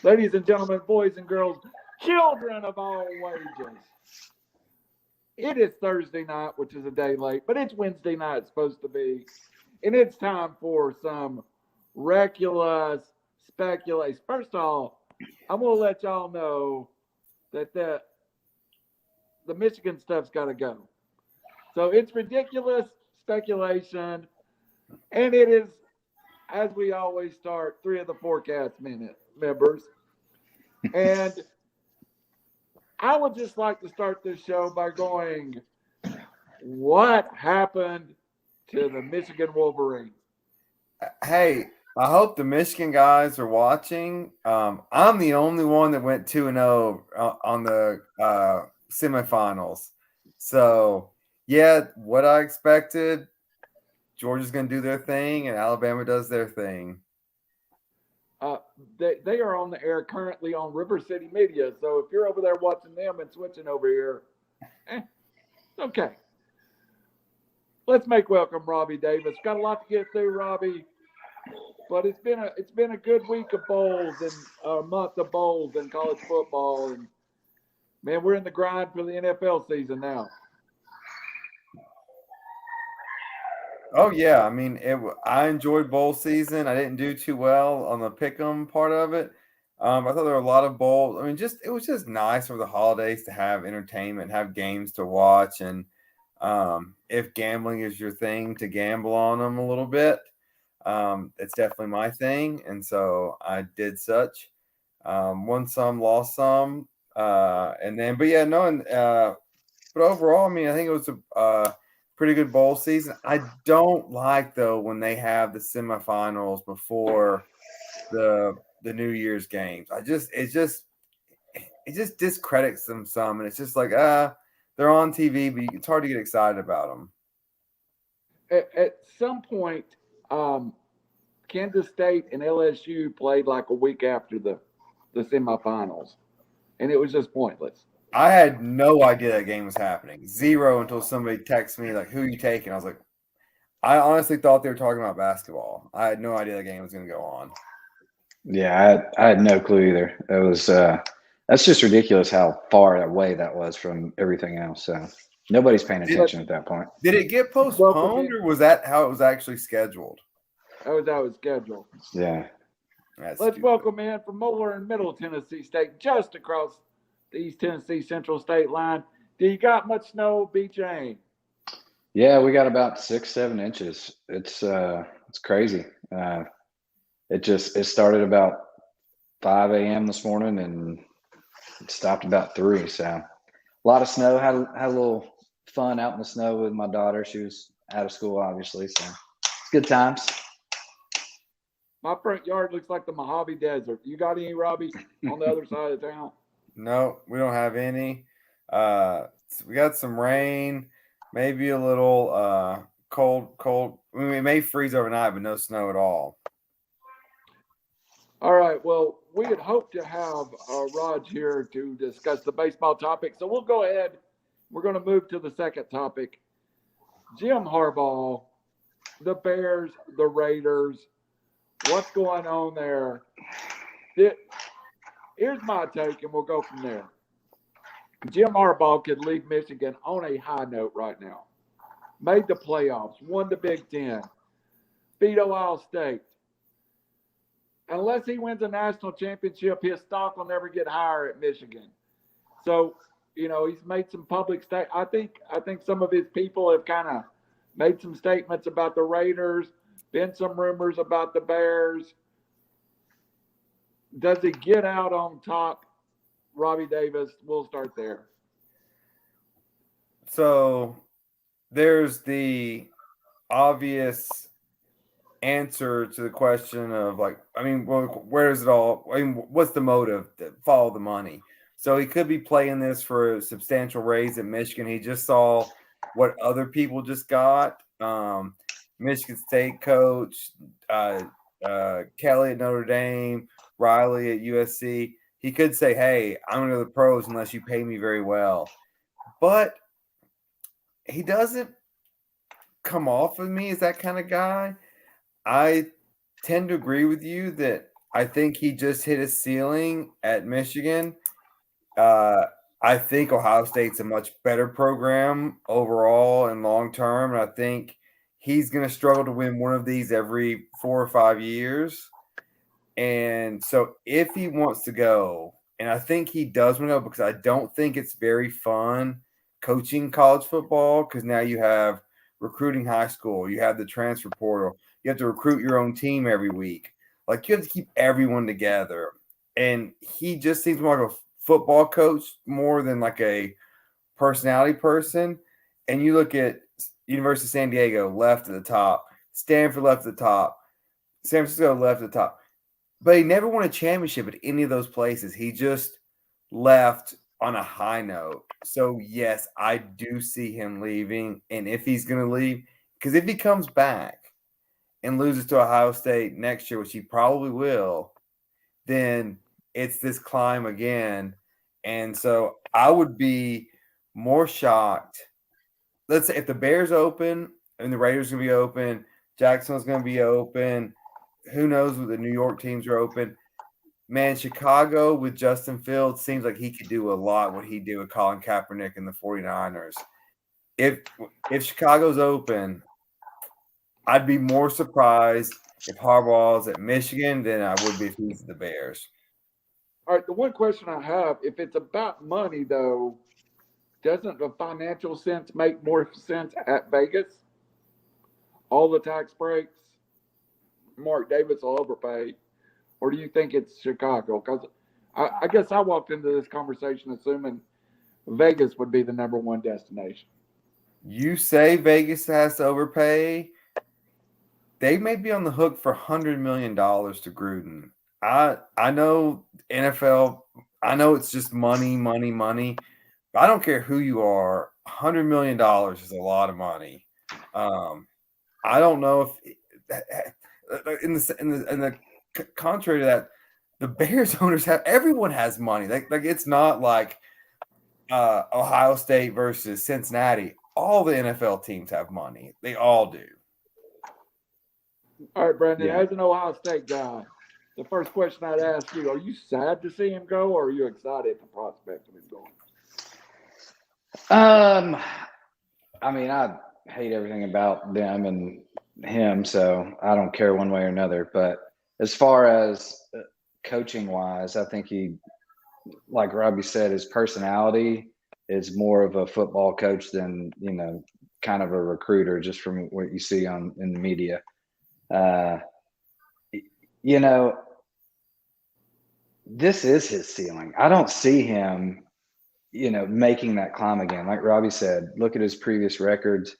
Ladies and gentlemen, boys and girls, children of all ages. It is Thursday night, which is a day late, but it's Wednesday night, it's supposed to be. And it's time for some reckless speculation. First of all, I'm going to let y'all know that the Michigan stuff's got to go. So it's ridiculous speculation, and it is, as we always start, 3 of the forecast minute members. And I would just like to start this show by going, what happened to the Michigan Wolverines? Hey, I hope the Michigan guys are watching. I'm the only one that went 2-0 on the semifinals. So, yeah, what I expected, Georgia's going to do their thing and Alabama does their thing. They are on the air currently on River City Media. So if you're over there watching them and switching over here, it's okay. Let's make welcome Robbie Davis. Got a lot to get through, Robbie. But it's been a good week of bowls and a month of bowls in college football, and man, we're in the grind for the NFL season now. Oh yeah, I mean, I enjoyed bowl season. I didn't do too well on the pick'em part of it. I thought there were a lot of bowls. I mean, it was just nice for the holidays to have entertainment, have games to watch, and if gambling is your thing, to gamble on them a little bit. It's definitely my thing, and so I did such. Won some, lost some, and then, but yeah, no, and but overall, I mean, I think it was a pretty good bowl season. I don't like though when they have the semifinals before the New Year's games. It just discredits them some, and it's just like they're on TV, but it's hard to get excited about them. At some point, Kansas State and LSU played like a week after the semifinals, and it was just pointless. I had no idea that game was happening. Zero until somebody texted me like, "Who are you taking?" I was like, I honestly thought they were talking about basketball. I had no idea the game was going to go on. Yeah, I had no clue either. It was that's just ridiculous how far away that was from everything else. So nobody's paying attention at that point. Did it get postponed, or was that how it was actually scheduled? That was how it was scheduled. Yeah. Let's welcome in from Moeller and Middle Tennessee State, just across the East Tennessee Central State line. Do you got much snow, B-Chain? Yeah, we got about 6-7 inches. It's crazy. It started about 5 a.m. this morning and it stopped about 3. So a lot of snow. Had a little fun out in the snow with my daughter. She was out of school, obviously. So it's good times. My front yard looks like the Mojave Desert. You got any, Robbie, on the other side of town? No, we don't have any. We got some rain, maybe a little cold. I mean, it may freeze overnight, but no snow at all. All right. Well, we had hoped to have Raj here to discuss the baseball topic. So we'll go ahead. We're going to move to the second topic. Jim Harbaugh, the Bears, the Raiders. What's going on there? Here's my take, and we'll go from there. Jim Harbaugh could leave Michigan on a high note right now. Made the playoffs, won the Big Ten, beat Ohio State. Unless he wins a national championship, his stock will never get higher at Michigan. So, he's made some public statements. I think some of his people have kind of made some statements about the Raiders. Been some rumors about the Bears. Does he get out on top? Robbie Davis, we'll start there. So there's the obvious answer to the question of where does it all? I mean, what's the motive? Follow the money. So he could be playing this for a substantial raise at Michigan. He just saw what other people just got. Michigan State coach, Kelly at Notre Dame, Riley at USC. He could say, hey, I'm going to the pros unless you pay me very well. But he doesn't come off of me as that kind of guy. I tend to agree with you that I think he just hit his ceiling at Michigan. I think Ohio State's a much better program overall and long term. And I think he's going to struggle to win one of these every 4 or 5 years. And so if he wants to go, and I think he does want to go because I don't think it's very fun coaching college football because now you have recruiting high school, you have the transfer portal, you have to recruit your own team every week. Like you have to keep everyone together. And he just seems more like a football coach more than like a personality person. And you look at University of San Diego left at the top, Stanford left at the top, San Francisco left at the top. But he never won a championship at any of those places. He just left on a high note. So, yes, I do see him leaving. And if he's going to leave, because if he comes back and loses to Ohio State next year, which he probably will, then it's this climb again. And so I would be more shocked. Let's say if the Bears open and the Raiders going to be open, Jacksonville's going to be open. Who knows what the New York teams are open. Man, Chicago with Justin Fields seems like he could do a lot what he did with Colin Kaepernick and the 49ers. If Chicago's open, I'd be more surprised if Harbaugh's at Michigan than I would be if he's at the Bears. All right, the one question I have, if it's about money, though, doesn't the financial sense make more sense at Vegas? All the tax breaks, Mark Davis will overpay, or do you think it's Chicago? Because I guess I walked into this conversation assuming Vegas would be the number one destination. You say Vegas has to overpay. They may be on the hook for $100 million to Gruden. I know NFL. I know it's just money. But I don't care who you are. $100 million is a lot of money. I don't know if in the contrary to that, the Bears owners everyone has money. Like it's not like Ohio State versus Cincinnati. All the NFL teams have money. They all do. All right, Brandon, Yeah. as an Ohio State guy, the first question I'd ask you, are you sad to see him go, or are you excited at the prospect of him going? I mean, I hate everything about them and him, so I don't care one way or another. But as far as coaching wise, I think he, like Robbie said, his personality is more of a football coach than, kind of a recruiter, just from what you see in the media. This is his ceiling. I don't see him, making that climb again. Like Robbie said, look at his previous records.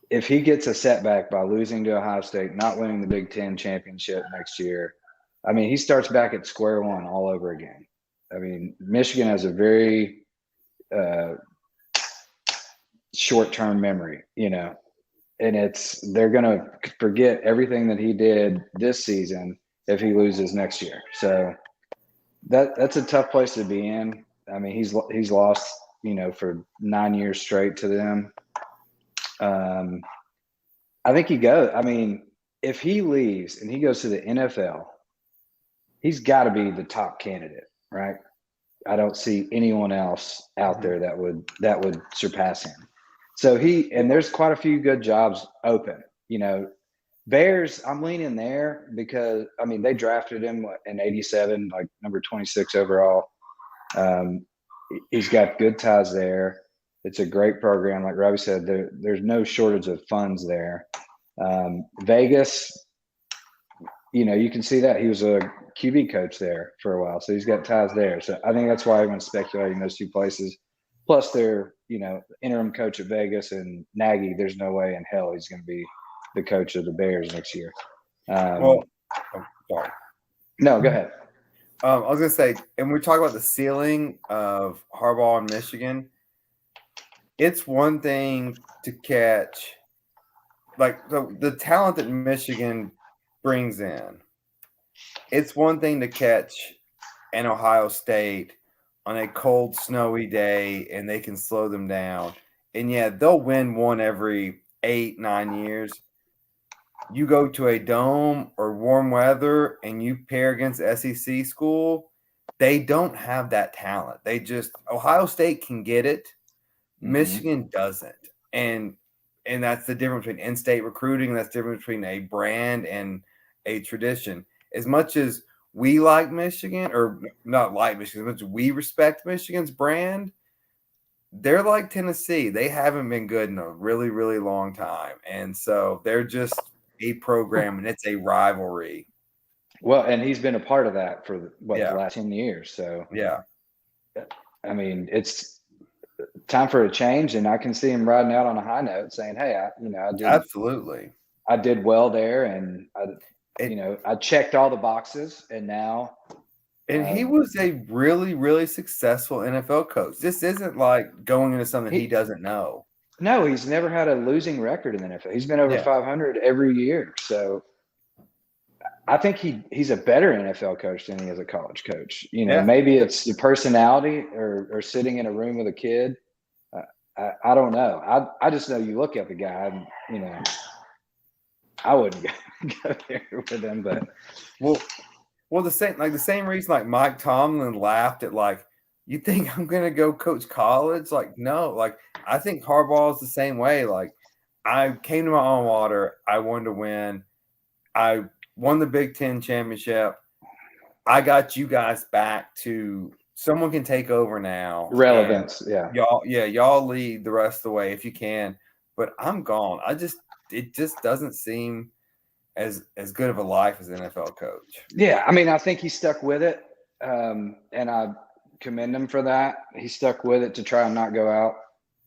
If he gets a setback by losing to Ohio State, not winning the Big Ten championship next year, I mean, he starts back at square one all over again. I mean, Michigan has a very short-term memory, and they're going to forget everything that he did this season if he loses next year. So that's a tough place to be in. I mean, he's lost, for 9 years straight to them. I think if he leaves and he goes to the NFL, he's got to be the top candidate, right? I don't see anyone else out there that would surpass him. So and there's quite a few good jobs open. Bears, I'm leaning there because they drafted him in '87, like number 26 overall. He's got good ties there. It's a great program, like Robbie said. There's no shortage of funds there. Vegas, you can see that he was a QB coach there for a while, so he's got ties there. So I think that's why everyone's speculating those two places. Plus, they're interim coach at Vegas and Nagy. There's no way in hell he's going to be the coach of the Bears next year. Sorry. No, go ahead. I was going to say, and we talk about the ceiling of Harbaugh in Michigan. It's one thing to catch, like the talent that Michigan brings in. It's one thing to catch an Ohio State on a cold, snowy day, and they can slow them down. And yeah, they'll win one every 8-9 years. you go to a dome or warm weather and you pair against SEC school, they don't have that talent. Ohio State can get it. Michigan doesn't. And that's the difference between in-state recruiting. That's the difference between a brand and a tradition. As much as we like Michigan, or not like Michigan, as much as we respect Michigan's brand, they're like Tennessee. They haven't been good in a really, really long time. And so they're just a program, and it's a rivalry. Well, and he's been a part of that for the Yeah. last 10 years. So, Yeah. I mean, it's time for a change, and I can see him riding out on a high note saying, hey, Absolutely. I did well there, and I checked all the boxes, and now. And he was a really, really successful NFL coach. This isn't like going into something he doesn't know. No, he's never had a losing record in the NFL. He's been over 500 every year. So I think he's a better NFL coach than he is a college coach. Maybe it's the personality or sitting in a room with a kid. I don't know. I just know you look at the guy and, I wouldn't go there with him, but well, the same reason like Mike Tomlin laughed at like, you think I'm gonna go coach college? Like, no, like I think Harbaugh is the same way. Like, I came to my own water, I wanted to win. I won the Big Ten championship. I got you guys back to someone can take over now. Relevance, y'all lead the rest of the way if you can. But I'm gone. It just doesn't seem as good of a life as an NFL coach. Yeah, I mean, I think he stuck with it, and I commend him for that. He stuck with it to try and not go out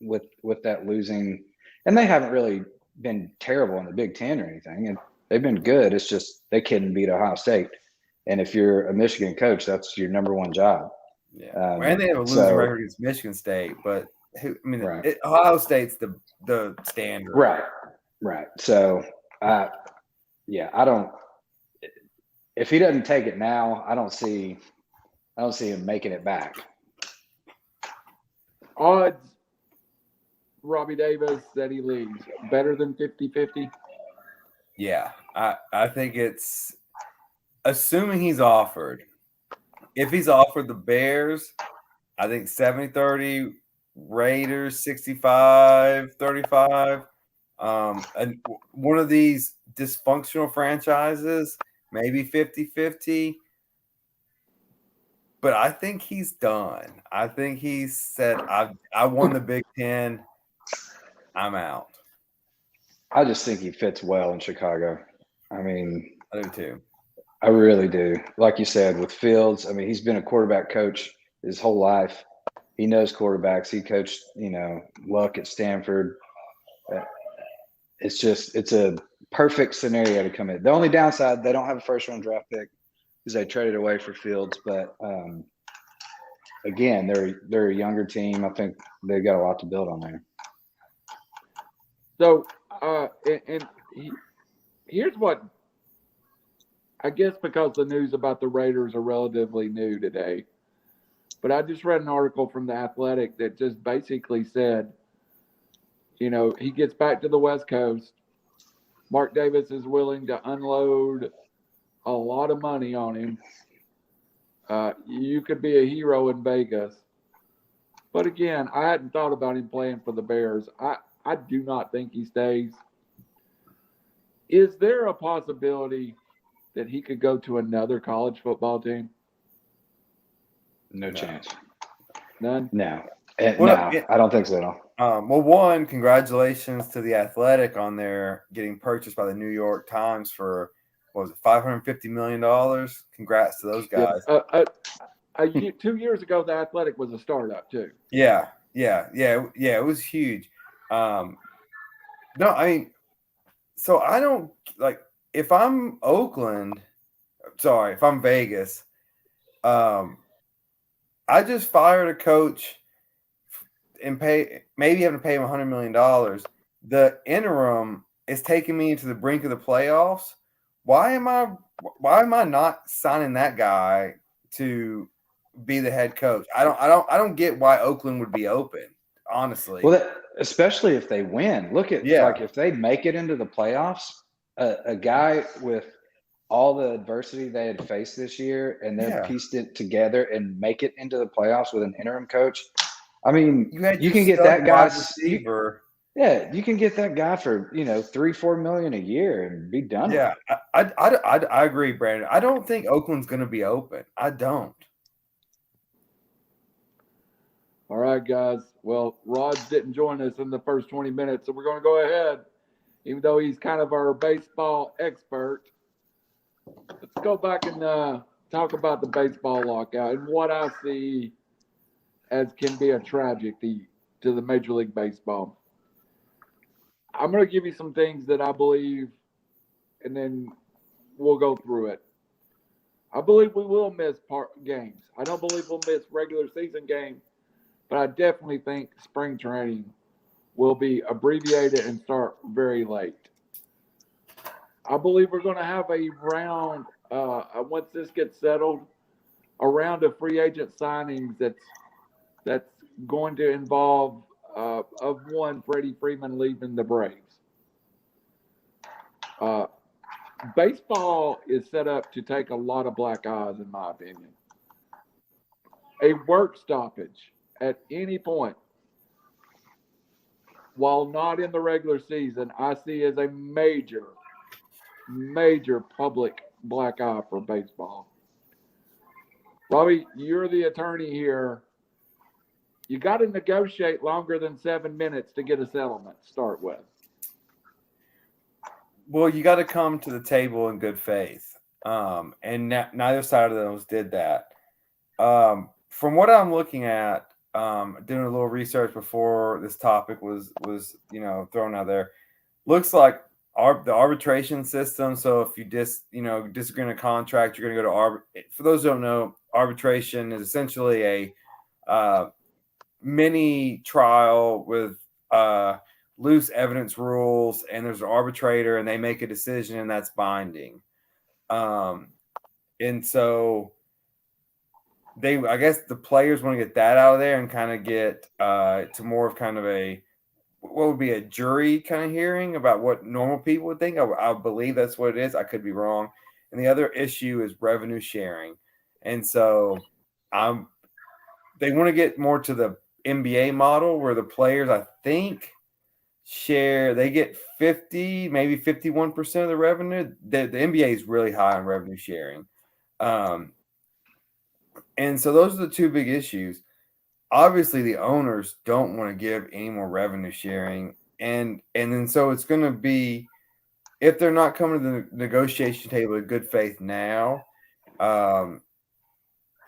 with that losing. And they haven't really been terrible in the Big Ten or anything, and they've been good. It's just they couldn't beat Ohio State. And if you're a Michigan coach, that's your number one job. Yeah, and they have a losing record against Michigan State, but Ohio State's the standard. Right. So, I don't. If he doesn't take it now, I don't see him making it back. Odds, Robbie Davis that he leaves better than 50-50. Yeah, I think it's assuming he's offered. If he's offered the Bears, I think 70-30, Raiders 65-35. And one of these dysfunctional franchises, maybe 50-50. But I think he's done. I think he's said, I won the Big Ten. I'm out. I just think he fits well in Chicago. I mean, I do too. I really do. Like you said, with Fields, I mean, he's been a quarterback coach his whole life. He knows quarterbacks. He coached, Luck at Stanford. It's a perfect scenario to come in. The only downside, they don't have a first-round draft pick because they traded away for Fields. But again, they're a younger team. I think they've got a lot to build on there. So, here's what I guess because the news about the Raiders are relatively new today, but I just read an article from The Athletic that just basically said, he gets back to the West Coast. Mark Davis is willing to unload a lot of money on him. You could be a hero in Vegas. But again, I hadn't thought about him playing for the Bears. I do not think he stays. Is there a possibility that he could go to another college football team? No chance. None? No. I don't think so at all. Well, one, congratulations to The Athletic on their getting purchased by the New York Times for, what was it, $550 million? Congrats to those guys. 2 years ago, The Athletic was a startup too. Yeah. It was huge. No, I mean, so I don't like if I'm if I'm Vegas, I just fired a coach and maybe having to pay him $100 million. The interim is taking me to the brink of the playoffs. Why am I not signing that guy to be the head coach? I don't get why Oakland would be open, honestly. Well, especially if they win. Look at like if they make it into the playoffs, a guy with all the adversity they had faced this year, and they've pieced it together and make it into the playoffs with an interim coach. I mean, you can get that guy. Receiver. You can get that guy for $3-4 million a year and be done. Yeah, with it. I agree, Brandon. I don't think Oakland's going to be open. I don't. All right, guys. Well, Rods didn't join us in the first 20 minutes, so we're going to go ahead, even though he's kind of our baseball expert. Let's go back and talk about the baseball lockout and what I see as can be a tragedy to the Major League Baseball. I'm going to give you some things that I believe, and then we'll go through it. I believe we will miss games. I don't believe we'll miss regular season games, but I definitely think spring training will be abbreviated and start very late. I believe we're going to have a round, once this gets settled, a round of free agent signings that's going to involve of one, Freddie Freeman leaving the Braves. Baseball is set up to take a lot of black eyes, in my opinion. A work stoppage at any point, while not in the regular season, I see as a major public black eye for baseball. Robbie, you're the attorney here. You got to negotiate longer than 7 minutes to get a settlement to start with. Well, you got to come to the table in good faith. And neither side of those did that. From what I'm looking at, doing a little research before this topic was thrown out there, looks like the arbitration system. So if you disagree on a contract, you're going to go to for those who don't know, arbitration is essentially a mini trial with loose evidence rules, and there's an arbitrator, and they make a decision, and that's binding. And so I guess the players want to get that out of there and kind of get to more of kind of what would be a jury kind of hearing about what normal people would think. I believe that's what it is. I could be wrong. And the other issue is revenue sharing. And so they want to get more to the NBA model where the players, I think, they get 50, maybe 51% of the revenue. The NBA is really high on revenue sharing. And so those are the two big issues. Obviously, the owners don't want to give any more revenue sharing. And then so it's going to be, if they're not coming to the negotiation table in good faith now,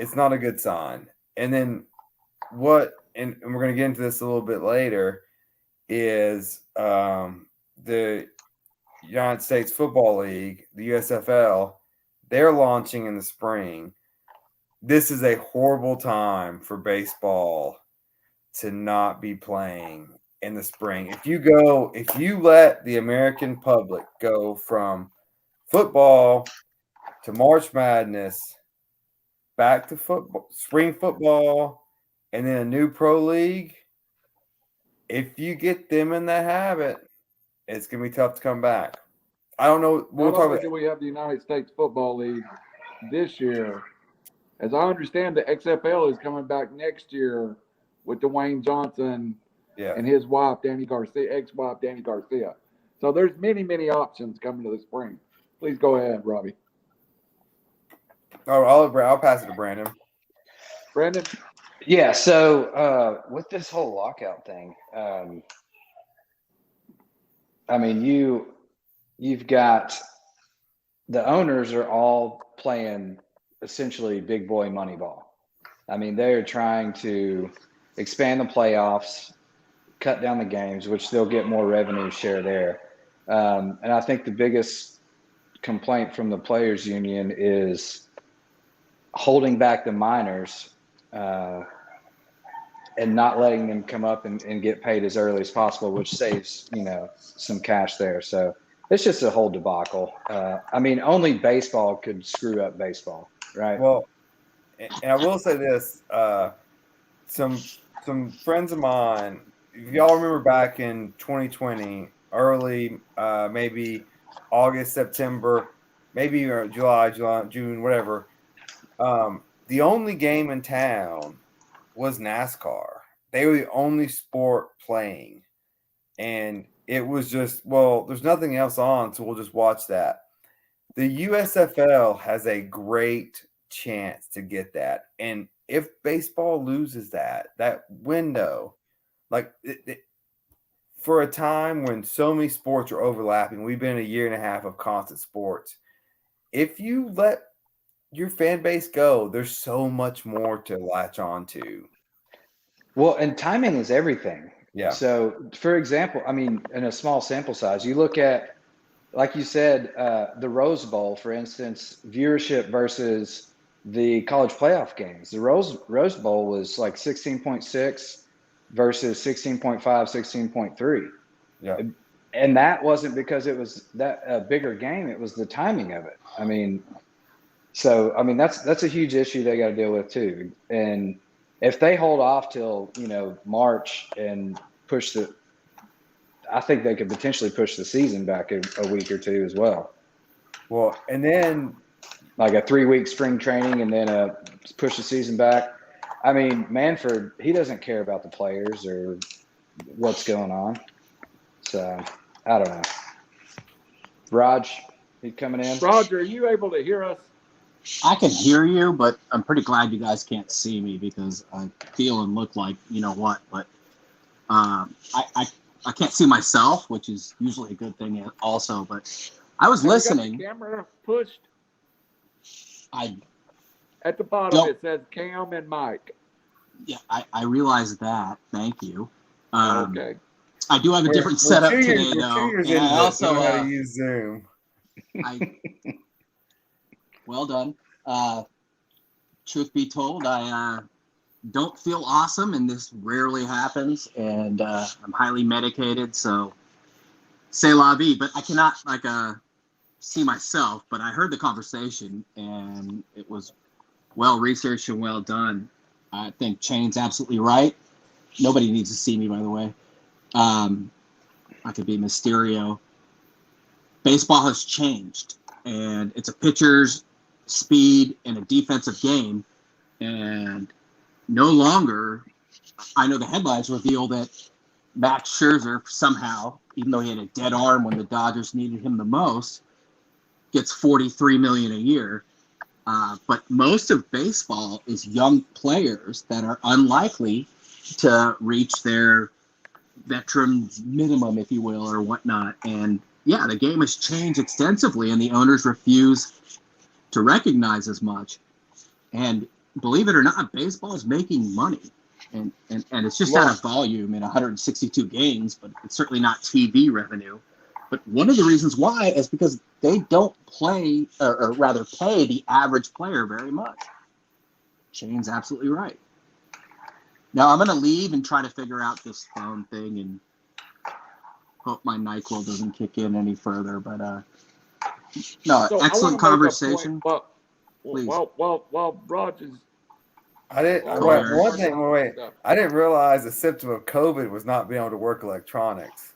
it's not a good sign. And then and we're going to get into this a little bit later, is the United States Football League, the USFL, they're launching in the spring. This is a horrible time for baseball to not be playing in the spring. If you let the American public go from football to March Madness, back to football, spring football, and then a new pro league, if you get them in that habit, it's going to be tough to come back. I don't know. Not only do we have the United States Football League this year, as I understand, the XFL is coming back next year with Dwayne Johnson and his wife, ex-wife, Danny Garcia. So there's many, many options coming to the spring. Please go ahead, Robbie. Oh, I'll pass it to Brandon. Brandon? Yeah, so with this whole lockout thing, I mean, you've got the owners are all playing essentially big boy money ball. I mean, they're trying to expand the playoffs, cut down the games, which they'll get more revenue share there. And I think the biggest complaint from the players union is holding back the minors and not letting them come up and get paid as early as possible, which saves, some cash there. So it's just a whole debacle. I mean, only baseball could screw up baseball, right? Well, and I will say this, some friends of mine, if y'all remember back in 2020, early, maybe August, September, maybe July, June, whatever. The only game in town was NASCAR. They were the only sport playing. And it was just, well, there's nothing else on, so we'll just watch that. The USFL has a great chance to get that. And if baseball loses that window, like for a time when so many sports are overlapping, we've been in a year and a half of constant sports. If you let your fan base go, there's so much more to latch on to. Well, and timing is everything. Yeah. So, for example, I mean, in a small sample size, you look at, like you said, the Rose Bowl, for instance, viewership versus the college playoff games. The Rose Bowl was like 16.6 versus 16.5, 16.3. Yeah. And that wasn't because it was that a bigger game. It was the timing of it. I mean, so, I mean, that's a huge issue they got to deal with too. And if they hold off till, March and I think they could potentially push the season back a week or two as well. Well, and then like a 3-week spring training and then push the season back. I mean, Manford, he doesn't care about the players or what's going on. So, I don't know. Raj, he coming in? Roger, are you able to hear us? I can hear you, but I'm pretty glad you guys can't see me because I feel and look like you know what. But I can't see myself, which is usually a good thing also. But I was listening. Got the camera pushed. I At the bottom it says Cam and Mike. Yeah, I realize that. Thank you. Okay. I do have a different setup today, though. And I also know how to use Zoom. Well done. Truth be told, I don't feel awesome, and this rarely happens. And I'm highly medicated, so c'est la vie. But I cannot see myself. But I heard the conversation, and it was well researched and well done. I think Chain's absolutely right. Nobody needs to see me, by the way. I could be Mysterio. Baseball has changed, and it's a pitcher's speed and a defensive game. And no longer, I know the headlines reveal that Max Scherzer somehow, even though he had a dead arm when the Dodgers needed him the most, gets $43 million a year. But most of baseball is young players that are unlikely to reach their veteran minimum, if you will, or whatnot. And yeah, the game has changed extensively, and the owners refuse to recognize as much. And believe it or not, baseball is making money, and it's just out of volume in 162 games, but it's certainly not TV revenue. But one of the reasons why is because they don't play, or rather pay the average player very much. Shane's absolutely right. Now I'm going to leave and try to figure out this phone thing and hope my NyQuil doesn't kick in any further. But no, So excellent conversation. Please. Well, Rogers. I didn't. Wait. I didn't realize the symptom of COVID was not being able to work electronics.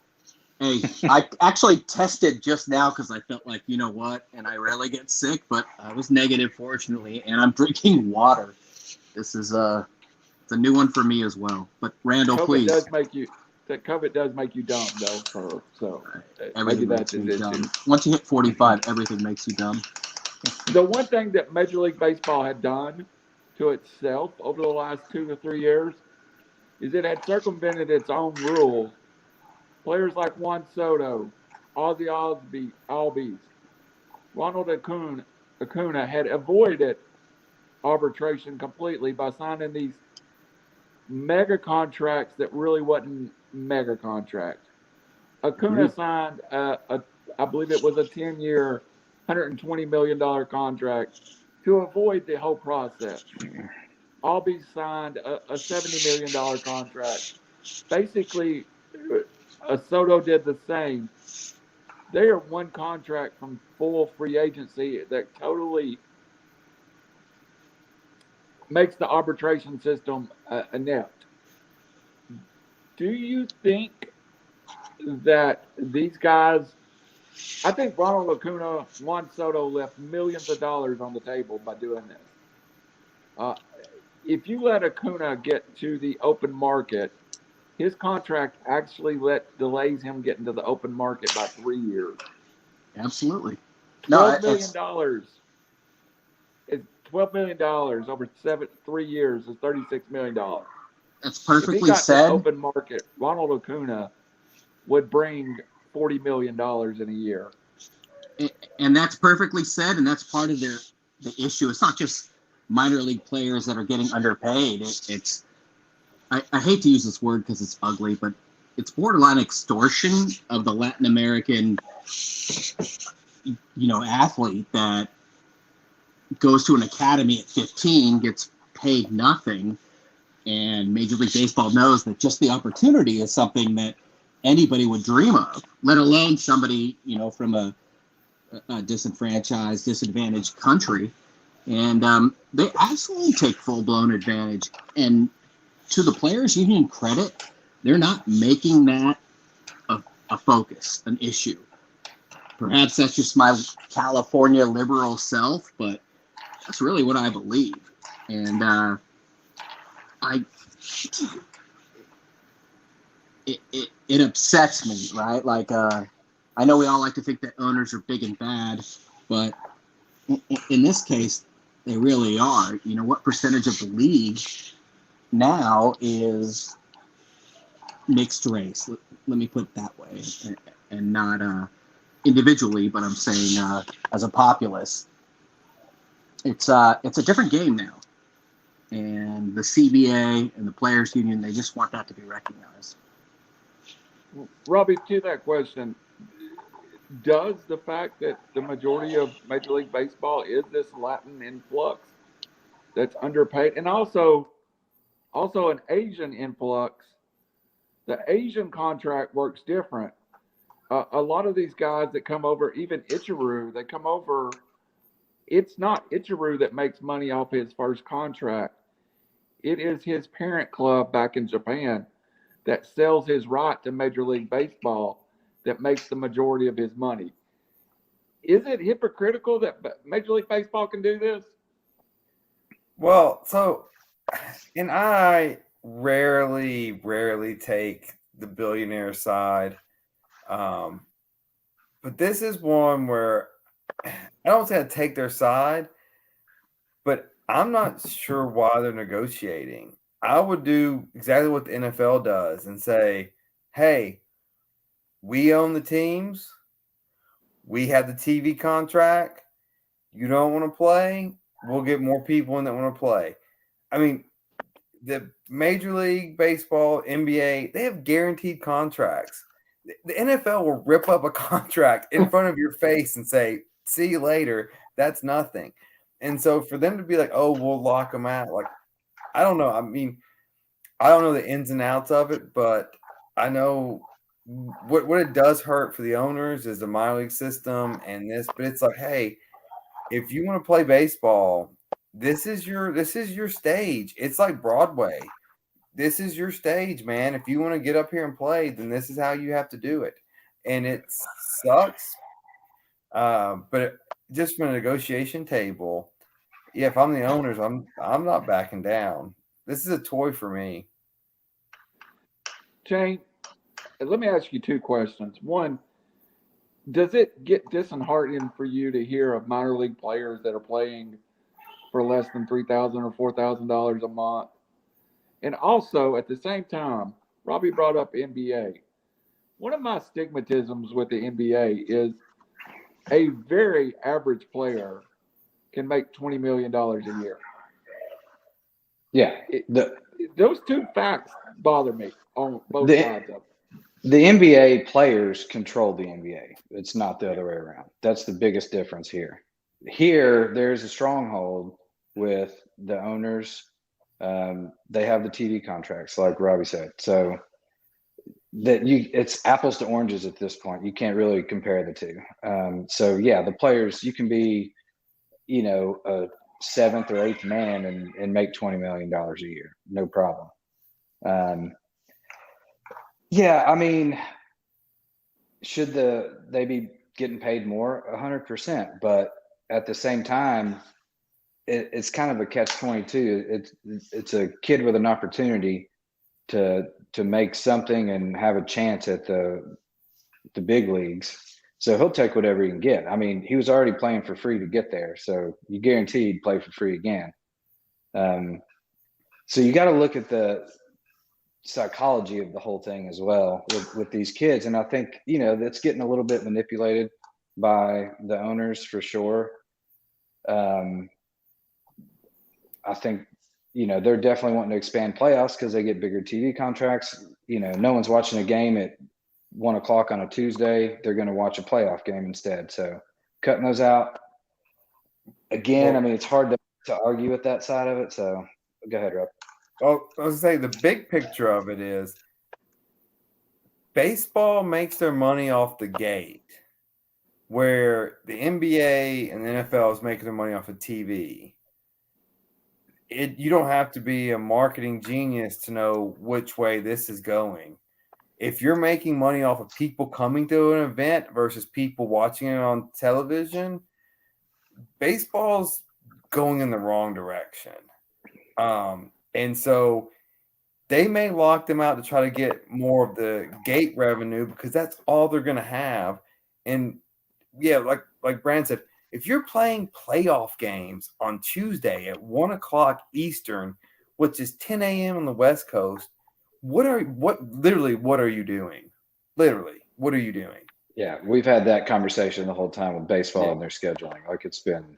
Hey, I actually tested just now because I felt like, you know what, and I rarely get sick, but I was negative, fortunately, and I'm drinking water. This is it's a new one for me as well. But Randall, COVID please. COVID does make you dumb, though. So everything maybe makes me dumb. Once you hit 45, everything makes you dumb. The one thing that Major League Baseball had done to itself over the last 2 to 3 years is it had circumvented its own rules. Players like Juan Soto, Ozzie Albies, Ronald Acuna had avoided arbitration completely by signing these mega contracts that really wasn't mega contracts. Acuna signed, I believe it was a 10-year, $120 million contract to avoid the whole process. Albies signed a $70 million contract. Basically, Soto did the same. They are one contract from full free agency that totally makes the arbitration system inept. Do you think that these guys I think Ronald Acuna, Juan Soto left millions of dollars on the table by doing this. If you let Acuna get to the open market, his contract actually delays him getting to the open market by 3 years. Absolutely. $12 million is $12 million over 3 years is $36 million. That's If he perfectly got to the said. open market, Ronald Acuna would bring $40 million in a year. And that's perfectly said, and that's part of the issue. It's not just minor league players that are getting underpaid. I hate to use this word because it's ugly, but it's borderline extortion of the Latin American, athlete that goes to an academy at 15, gets paid nothing, and Major League Baseball knows that just the opportunity is something that anybody would dream of, let alone somebody, from a disenfranchised, disadvantaged country. And they absolutely take full-blown advantage. And to the players' union credit, they're not making that a focus, an issue. Perhaps that's just my California liberal self, but that's really what I believe. And it upsets me, right? Like, I know we all like to think that owners are big and bad, but in this case, they really are. What percentage of the league now is mixed race? Let me put it that way, and not individually, but I'm saying as a populace. It's a different game now, and the CBA and the players' union, they just want that to be recognized. Robbie, to that question, does the fact that the majority of Major League Baseball is this Latin influx that's underpaid, and also an Asian influx, the Asian contract works different. A lot of these guys that come over, even Ichiro, they come over. It's not Ichiro that makes money off his first contract. It is his parent club back in Japan that sells his right to Major League Baseball that makes the majority of his money. Is it hypocritical that Major League Baseball can do this? Well, and I rarely take the billionaire side. But this is one where I don't say I take their side, but I'm not sure why they're negotiating. I would do exactly what the NFL does and say, hey, we own the teams. We have the TV contract. You don't want to play? We'll get more people in that want to play. I mean, the Major League Baseball, NBA, they have guaranteed contracts. The NFL will rip up a contract in front of your face and say, see you later. That's nothing. And so for them to be like, oh, we'll lock them out. Like, I don't know. I mean, I don't know the ins and outs of it, but I know what it does hurt for the owners is the minor league system and this, but it's like, hey, if you want to play baseball, this is your stage. It's like Broadway. This is your stage, man. If you want to get up here and play, then this is how you have to do it. And it sucks. But just from a negotiation table, yeah, if I'm the owners, I'm not backing down. This is a toy for me. Shane, let me ask you two questions. One, does it get disheartening for you to hear of minor league players that are playing for less than $3,000 or $4,000 a month? And also, at the same time, Robbie brought up NBA. One of my stigmatisms with the NBA is a very average player can make $20 million a year. Yeah. Those two facts bother me on both sides of it. The NBA players control the NBA. It's not the other way around. That's the biggest difference here. Here, there's a stronghold with the owners. They have the TV contracts, like Robbie said. So it's apples to oranges at this point. You can't really compare the two. So yeah, the players, you can be, a seventh or eighth man and make $20 million a year, no problem. Yeah, I mean, should they be getting paid more 100%. But at the same time, it's kind of a catch-22. It's a kid with an opportunity to make something and have a chance at the big leagues. So he'll take whatever he can get. I mean, he was already playing for free to get there, so you guarantee he'd play for free again. So you got to look at the psychology of the whole thing as well with these kids. And I think, that's getting a little bit manipulated by the owners for sure. I think, they're definitely wanting to expand playoffs because they get bigger TV contracts. No one's watching a game at 1:00 on a Tuesday. They're going to watch a playoff game instead. So cutting those out again. I mean, it's hard to argue with that side of it. So go ahead, Rob. Well, I was going to say the big picture of it is baseball makes their money off the gate, where the NBA and the NFL is making their money off of TV. You don't have to be a marketing genius to know which way this is going. If you're making money off of people coming to an event versus people watching it on television, baseball's going in the wrong direction. And so they may lock them out to try to get more of the gate revenue because that's all they're going to have. And yeah, like Brandon said, if you're playing playoff games on Tuesday at 1:00 Eastern, which is 10 a.m. on the West Coast, what are you doing? Literally, what are you doing? Yeah, we've had that conversation the whole time with baseball and their scheduling. Like, it's been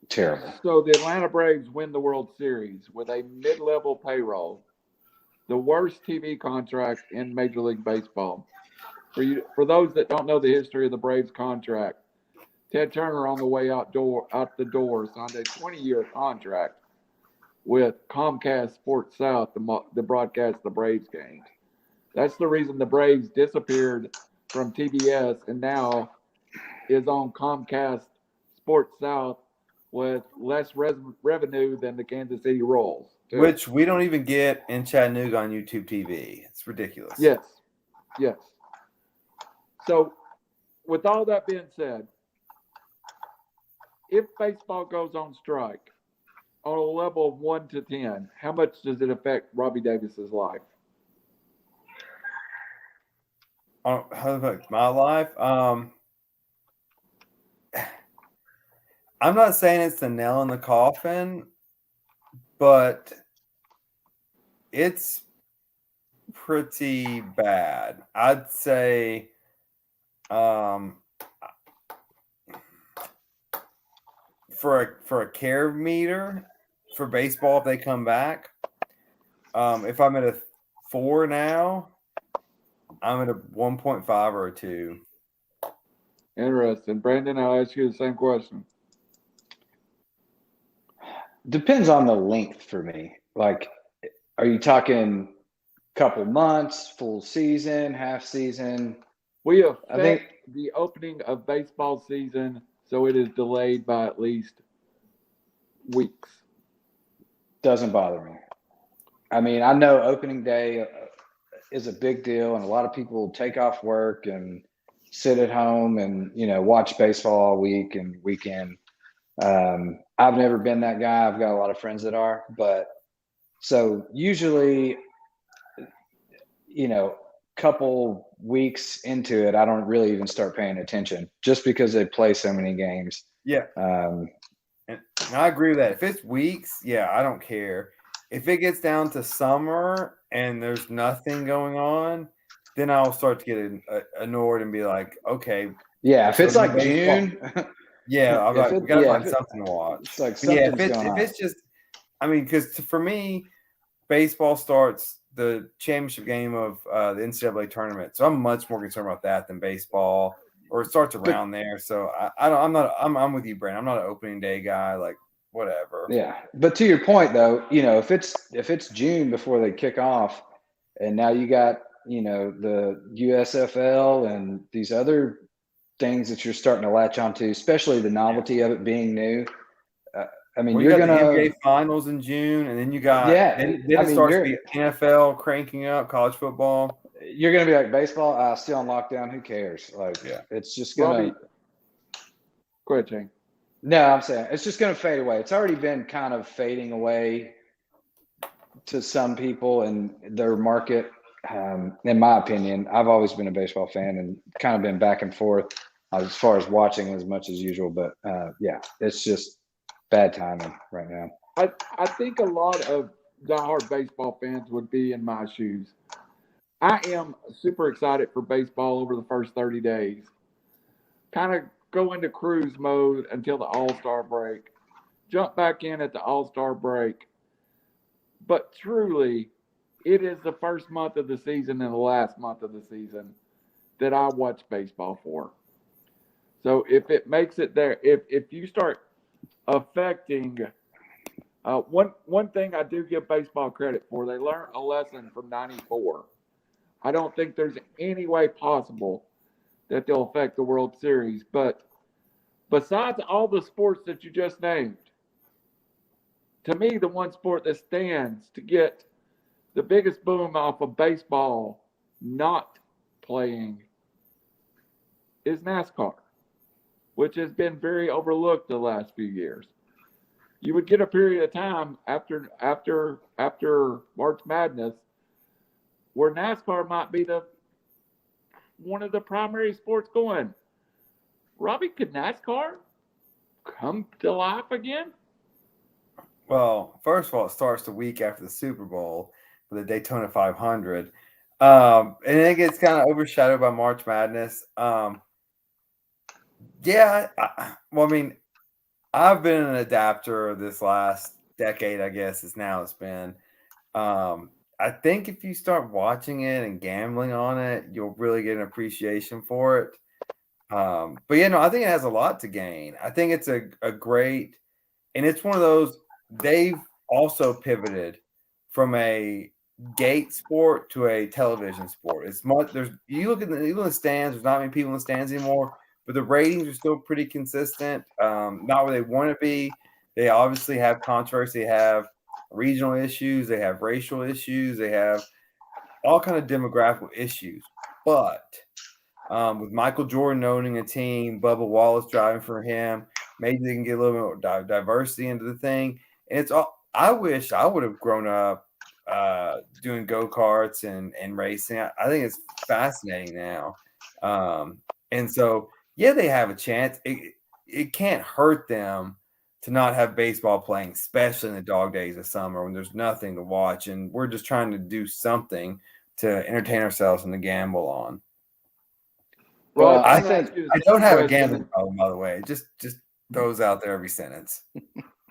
terrible. So the Atlanta Braves win the World Series with a mid-level payroll, the worst TV contract in Major League Baseball. For those that don't know the history of the Braves contract, Ted Turner on the way out the door signed a 20-year contract with Comcast Sports South to broadcast the Braves games. That's the reason the Braves disappeared from TBS and now is on Comcast Sports South with less revenue than the Kansas City Royals, which we don't even get in Chattanooga on YouTube TV. It's ridiculous. Yes. So, with all that being said, if baseball goes on strike on a level of 1 to 10, how much does it affect Robbie Davis's life? How does it affect my life? I'm not saying it's the nail in the coffin, but it's pretty bad. I'd say for a care meter for baseball, if they come back, if I'm at a 4 now, I'm at a 1.5 or a 2. Interesting. Brandon, I'll ask you the same question. Depends on the length for me. Like, are you talking couple months, full season, half season? We affect the opening of baseball season, so it is delayed by at least weeks. Doesn't bother me. I mean, I know opening day is a big deal, and a lot of people take off work and sit at home and, watch baseball all week and weekend. I've never been that guy. I've got a lot of friends that are, but so usually, couple weeks into it, I don't really even start paying attention just because they play so many games. Yeah. And I agree with that. If it's weeks, I don't care. If it gets down to summer and there's nothing going on, then I'll start to get annoyed and be like, okay. Yeah, if it's like baseball, June. I'm like, we got to find something to watch. It's like something's going on. If it's just, because for me, baseball starts the championship game of the NCAA tournament, so I'm much more concerned about that than baseball, or it starts around there. So I'm with you, Brandon. I'm not an opening day guy. Like, whatever. Yeah, but to your point though, if it's June before they kick off, and now you got the USFL and these other things that you're starting to latch onto, especially the novelty of it being new. You're gonna the NBA finals in June, and then you got then it starts the NFL cranking up college football. you're going to be like, baseball, still on lockdown. Who cares? Like, Yeah. it's just going to. Go ahead, Shane. No, I'm saying it's just going to fade away. It's already been kind of fading away to some people and their market. In my opinion, I've always been a baseball fan and kind of been back and forth as far as watching as much as usual. But yeah, it's just bad timing right now. I think a lot of diehard baseball fans would be in my shoes. I am super excited for baseball over the first 30 days. Kind of go into cruise mode until the All-Star break. Jump back in at the All-Star break. But truly, it is the first month of the season and the last month of the season that I watch baseball for. So if it makes it there, if you start affecting one thing I do give baseball credit for, they learned a lesson from '94. I don't think there's any way possible that they'll affect the World Series. But besides all the sports that you just named, to me, the one sport that stands to get the biggest boom off of baseball not playing is NASCAR, which has been very overlooked the last few years. You would get a period of time after March Madness where NASCAR might be one of the primary sports going. Robbie, could NASCAR come to life again? Well, first of all, it starts the week after the Super Bowl for the Daytona 500. And it gets kind of overshadowed by March Madness. Yeah, well, I mean, I've been an adapter this last decade, I guess, it's been. I think if you start watching it and gambling on it, you'll really get an appreciation for it. But yeah, no, I think it has a lot to gain. I think it's a great, and it's one of those, they've also pivoted from a gate sport to a television sport. It's much, you look in the stands, there's not many people in the stands anymore, but the ratings are still pretty consistent. Not where they want to be. They obviously have controversy, they have regional issues, they have racial issues, they have all kind of demographic issues. But with Michael Jordan owning a team, Bubba Wallace driving for him, maybe they can get a little bit more diversity into the thing. And it's all, I wish I would have grown up doing go-karts and racing. I think it's fascinating now. And so, yeah, they have a chance. It can't hurt them to not have baseball playing, especially in the dog days of summer when there's nothing to watch. And we're just trying to do something to entertain ourselves and to gamble on. Well, I don't have a gambling problem, by the way. Just throws out there every sentence.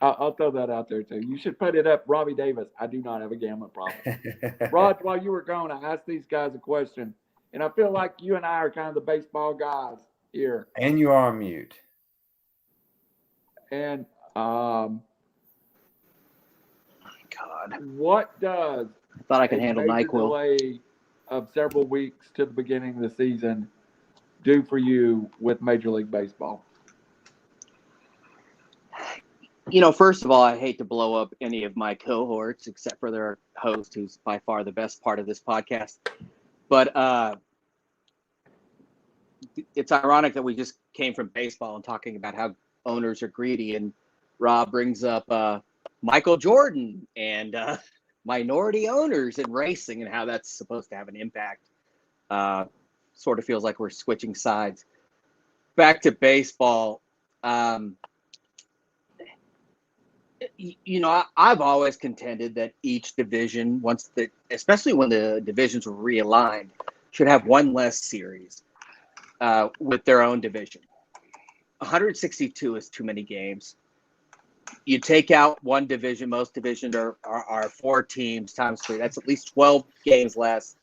I'll throw that out there too. You should put it up, Robbie Davis. I do not have a gambling problem. Rod, while you were gone, I asked these guys a question, and I feel like you and I are kind of the baseball guys here. And you are on mute. And God, what does I thought I could handle major NyQuil. delay of several weeks to the beginning of the season do for you with Major League Baseball? You know, first of all, I hate to blow up any of my cohorts except for their host, who's by far the best part of this podcast. But it's ironic that we just came from baseball and talking about how owners are greedy, and Rob brings up Michael Jordan and minority owners in racing and how that's supposed to have an impact. Sort of feels like we're switching sides. Back to baseball. You know, I've always contended that each division, especially when the divisions were realigned, should have one less series with their own division. 162 is too many games. You take out one division, most divisions are 4 teams times 3. That's at least 12 games less.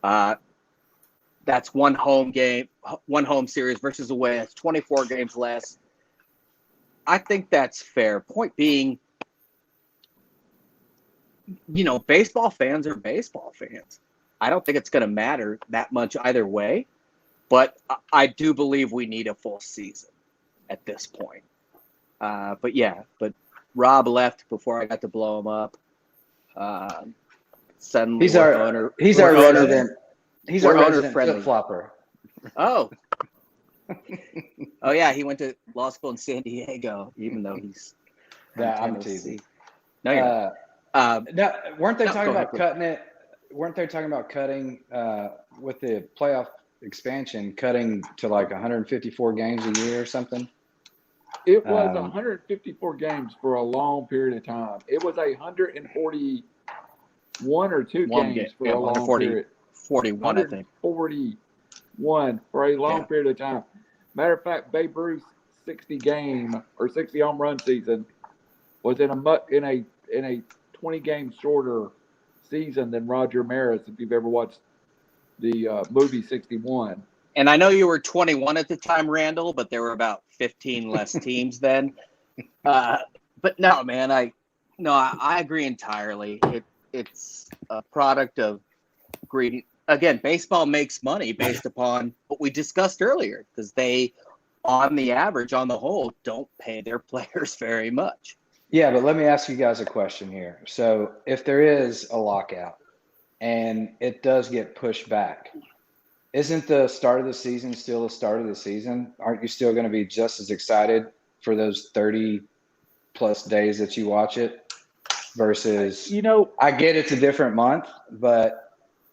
That's one home series versus away. That's 24 games less. I think that's fair. Point being, you know, baseball fans are baseball fans. I don't think it's going to matter that much either way, but I do believe we need a full season at this point. But Rob left before I got to blow him up. Suddenly, He's our resident owner-friendly. flip-flopper. Oh. Oh yeah, he went to law school in San Diego, even though he's from Yeah, I'm Tennessee. teasing. No, you're not. No, weren't they No, talking go ahead, about cutting it? Weren't they talking about cutting with the playoff expansion, cutting to like 154 games a year or something? It was 154 games for a long period of time. It was 141 or 2 games for a long period. 41, I think. 141 for a long period of time. Matter of fact, Babe Ruth's 60 home run season was in a 20 game shorter season than Roger Maris, if you've ever watched the movie 61. And I know you were 21 at the time, Randall, but there were about 15 less teams then. But no, man, I agree entirely. It's a product of greed. Again, baseball makes money based upon what we discussed earlier, because they, on the average, on the whole, don't pay their players very much. Yeah, but let me ask you guys a question here. So if there is a lockout and it does get pushed back, isn't the start of the season still the start of the season? Aren't you still going to be just as excited for those 30 plus days that you watch it versus, I get it's a different month, but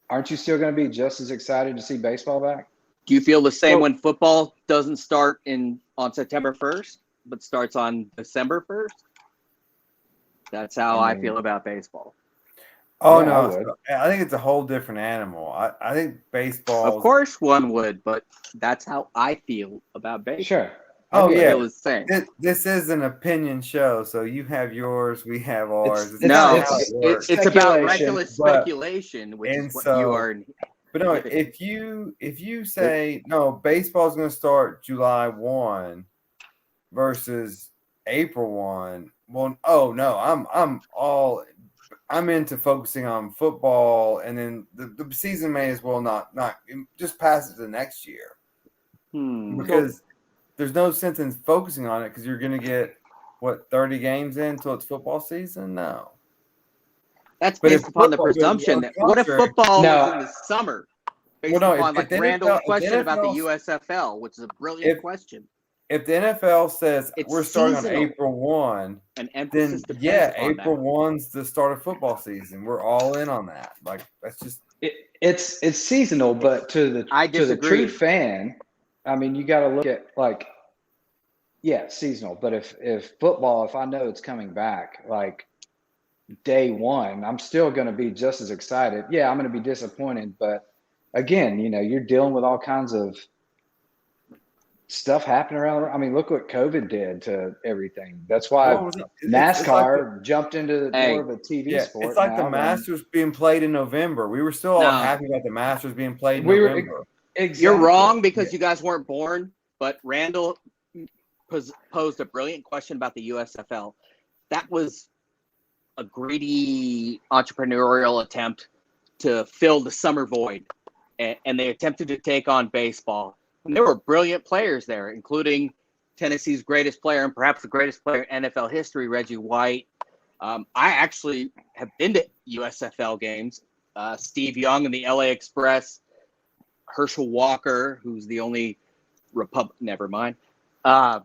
aren't you still going to be just as excited to see baseball back? Do you feel the same when football doesn't start on September 1st, but starts on December 1st? That's how I feel about baseball. Oh, no. I think it's a whole different animal. I think baseball. Of course one would, but that's how I feel about baseball. Sure. Oh, yeah. Feel the same. This is an opinion show, so you have yours, we have ours. It's about reckless speculation, which is what you are. But no, if you say, no, baseball's going to start July 1 versus April 1, well, oh, no, I'm into focusing on football, and then the season may as well not just pass it to the next year. Because there's no sense in focusing on it, because you're going to get, 30 games in until it's football season? No. That's based upon the presumption that what if football was in the summer? Based upon like Randall's question about the USFL, which is a brilliant question. If the NFL says we're starting on April 1, then April 1's the start of football season. We're all in on that. Like, that's just it's seasonal, but to the true fan, I mean, you got to look at seasonal. But if football, if I know it's coming back, like day 1, I'm still going to be just as excited. Yeah, I'm going to be disappointed, but again, you're dealing with all kinds of stuff happening around. I mean, look what COVID did to everything. That's why NASCAR jumped into more of a TV sport. It's like the Masters being played in November. We were still all happy about the Masters being played in November. Exactly. You're wrong because you guys weren't born, but Randall posed a brilliant question about the USFL. That was a greedy entrepreneurial attempt to fill the summer void, and they attempted to take on baseball. And there were brilliant players there, including Tennessee's greatest player and perhaps the greatest player in NFL history, Reggie White. I actually have been to USFL games. Steve Young and the LA Express, Herschel Walker, who's the only never mind. No,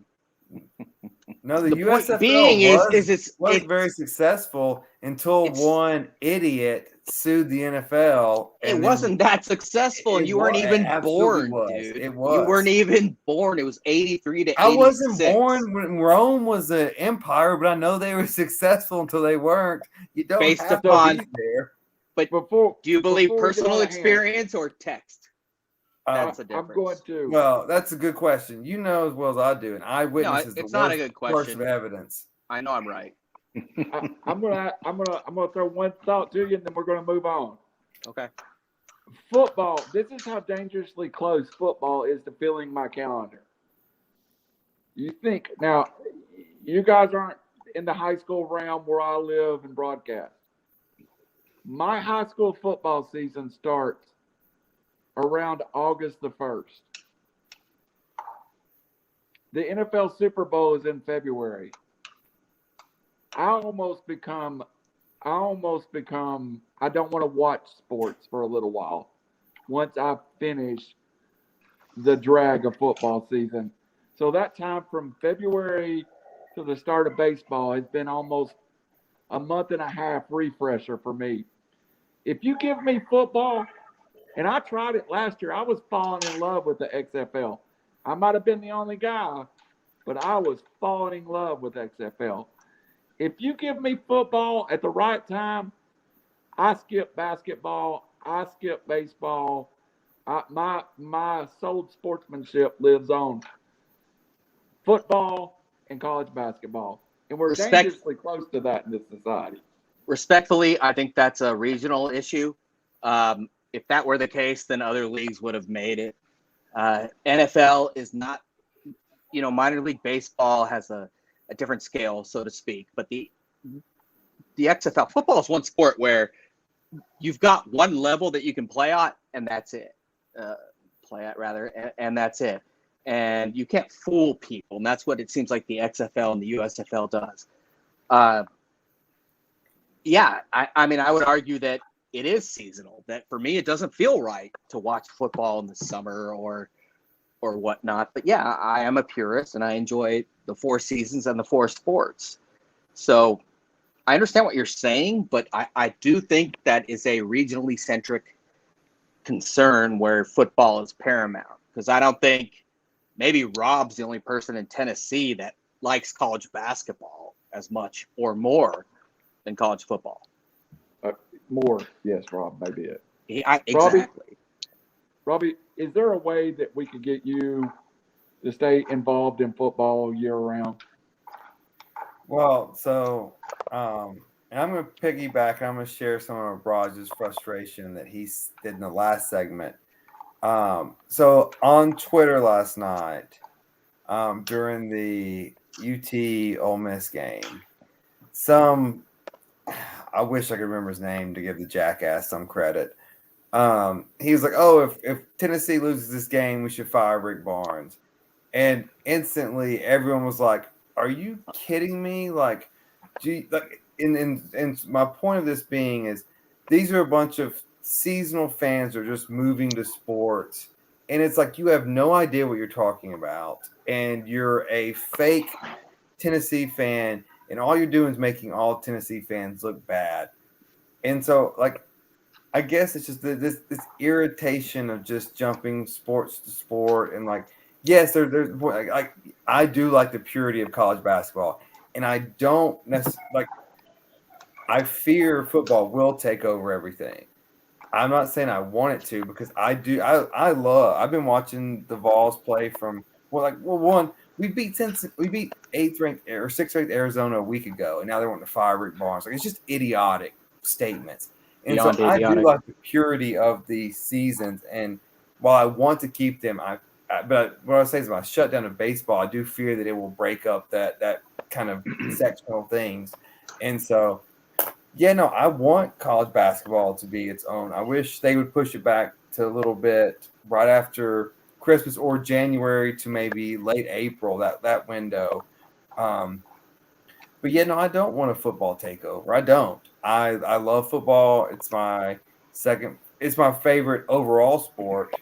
the USFL was very successful until one idiot sued the NFL. It wasn't that successful, and you weren't even born, dude. It was. You weren't even born. It was 83 to 86. I wasn't born when Rome was an empire, but I know they were successful until they weren't. You don't have to be there. But do you believe personal experience or text? That's a difference. I'm going to. Well, that's a good question. You know as well as I do, and eyewitness is the worst of evidence. I know I'm right. I'm gonna throw one thought to you, and then we're gonna move on. Okay. Football. This is how dangerously close football is to filling my calendar. You think now? You guys aren't in the high school realm where I live and broadcast. My high school football season starts around August the 1st. The NFL Super Bowl is in February. I almost become I don't want to watch sports for a little while. Once I finish the drag of football season. So that time from February to the start of baseball has been almost a month and a half refresher for me. If you give me football, and I tried it last year, I was falling in love with the XFL. I might have been the only guy, but I was falling in love with XFL. If you give me football at the right time, I skip basketball, I skip baseball. My soul sportsmanship lives on football and college basketball, and we're dangerously close to that in this society. Respectfully, I think that's a regional issue. If that were the case, then other leagues would have made it. NFL is not, minor league baseball has a different scale, so to speak. But the XFL football is one sport where you've got one level that you can play at, and that's it. And that's it. And you can't fool people, and that's what it seems like the XFL and the USFL does. I would argue that it is seasonal. That for me, it doesn't feel right to watch football in the summer or whatnot. But yeah, I am a purist, and I enjoy the 4 seasons and the 4 sports. So I understand what you're saying, but I do think that is a regionally centric concern where football is paramount. Because I don't think maybe Rob's the only person in Tennessee that likes college basketball as much or more than college football. More, yes, Rob, maybe it. Exactly. Robbie, is there a way that we could get you to stay involved in football year round? Well, so and I'm going to piggyback. I'm going to share some of Raj's frustration that he did in the last segment. So on Twitter last night, during the UT Ole Miss game, I wish I could remember his name to give the jackass some credit. He was like, "Oh, if Tennessee loses this game, we should fire Rick Barnes." And instantly, everyone was like, "Are you kidding me?" Like, gee, like, and my point of this being is, these are a bunch of seasonal fans who are just moving to sports, and it's like you have no idea what you're talking about, and you're a fake Tennessee fan. And all you're doing is making all Tennessee fans look bad. And so, like, I guess it's just this irritation of just jumping sports to sport. And, like, yes, there's like I do like the purity of college basketball. And I don't necessarily, I fear football will take over everything. I'm not saying I want it to, because I've been watching the Vols play from, one, we beat 8th ranked or 6th ranked Arizona a week ago, and now they want to fire Rick Barnes. Like, it's just idiotic statements. And so I do like the purity of the seasons. And while I want to keep them, but what I say is, if I shut down of baseball, I do fear that it will break up that kind of sectional things. And so, yeah, no, I want college basketball to be its own. I wish they would push it back to a little bit right after Christmas or January to maybe late April, that window. But yeah, no, I don't want a football takeover. I don't. I love football. It's my favorite overall sport,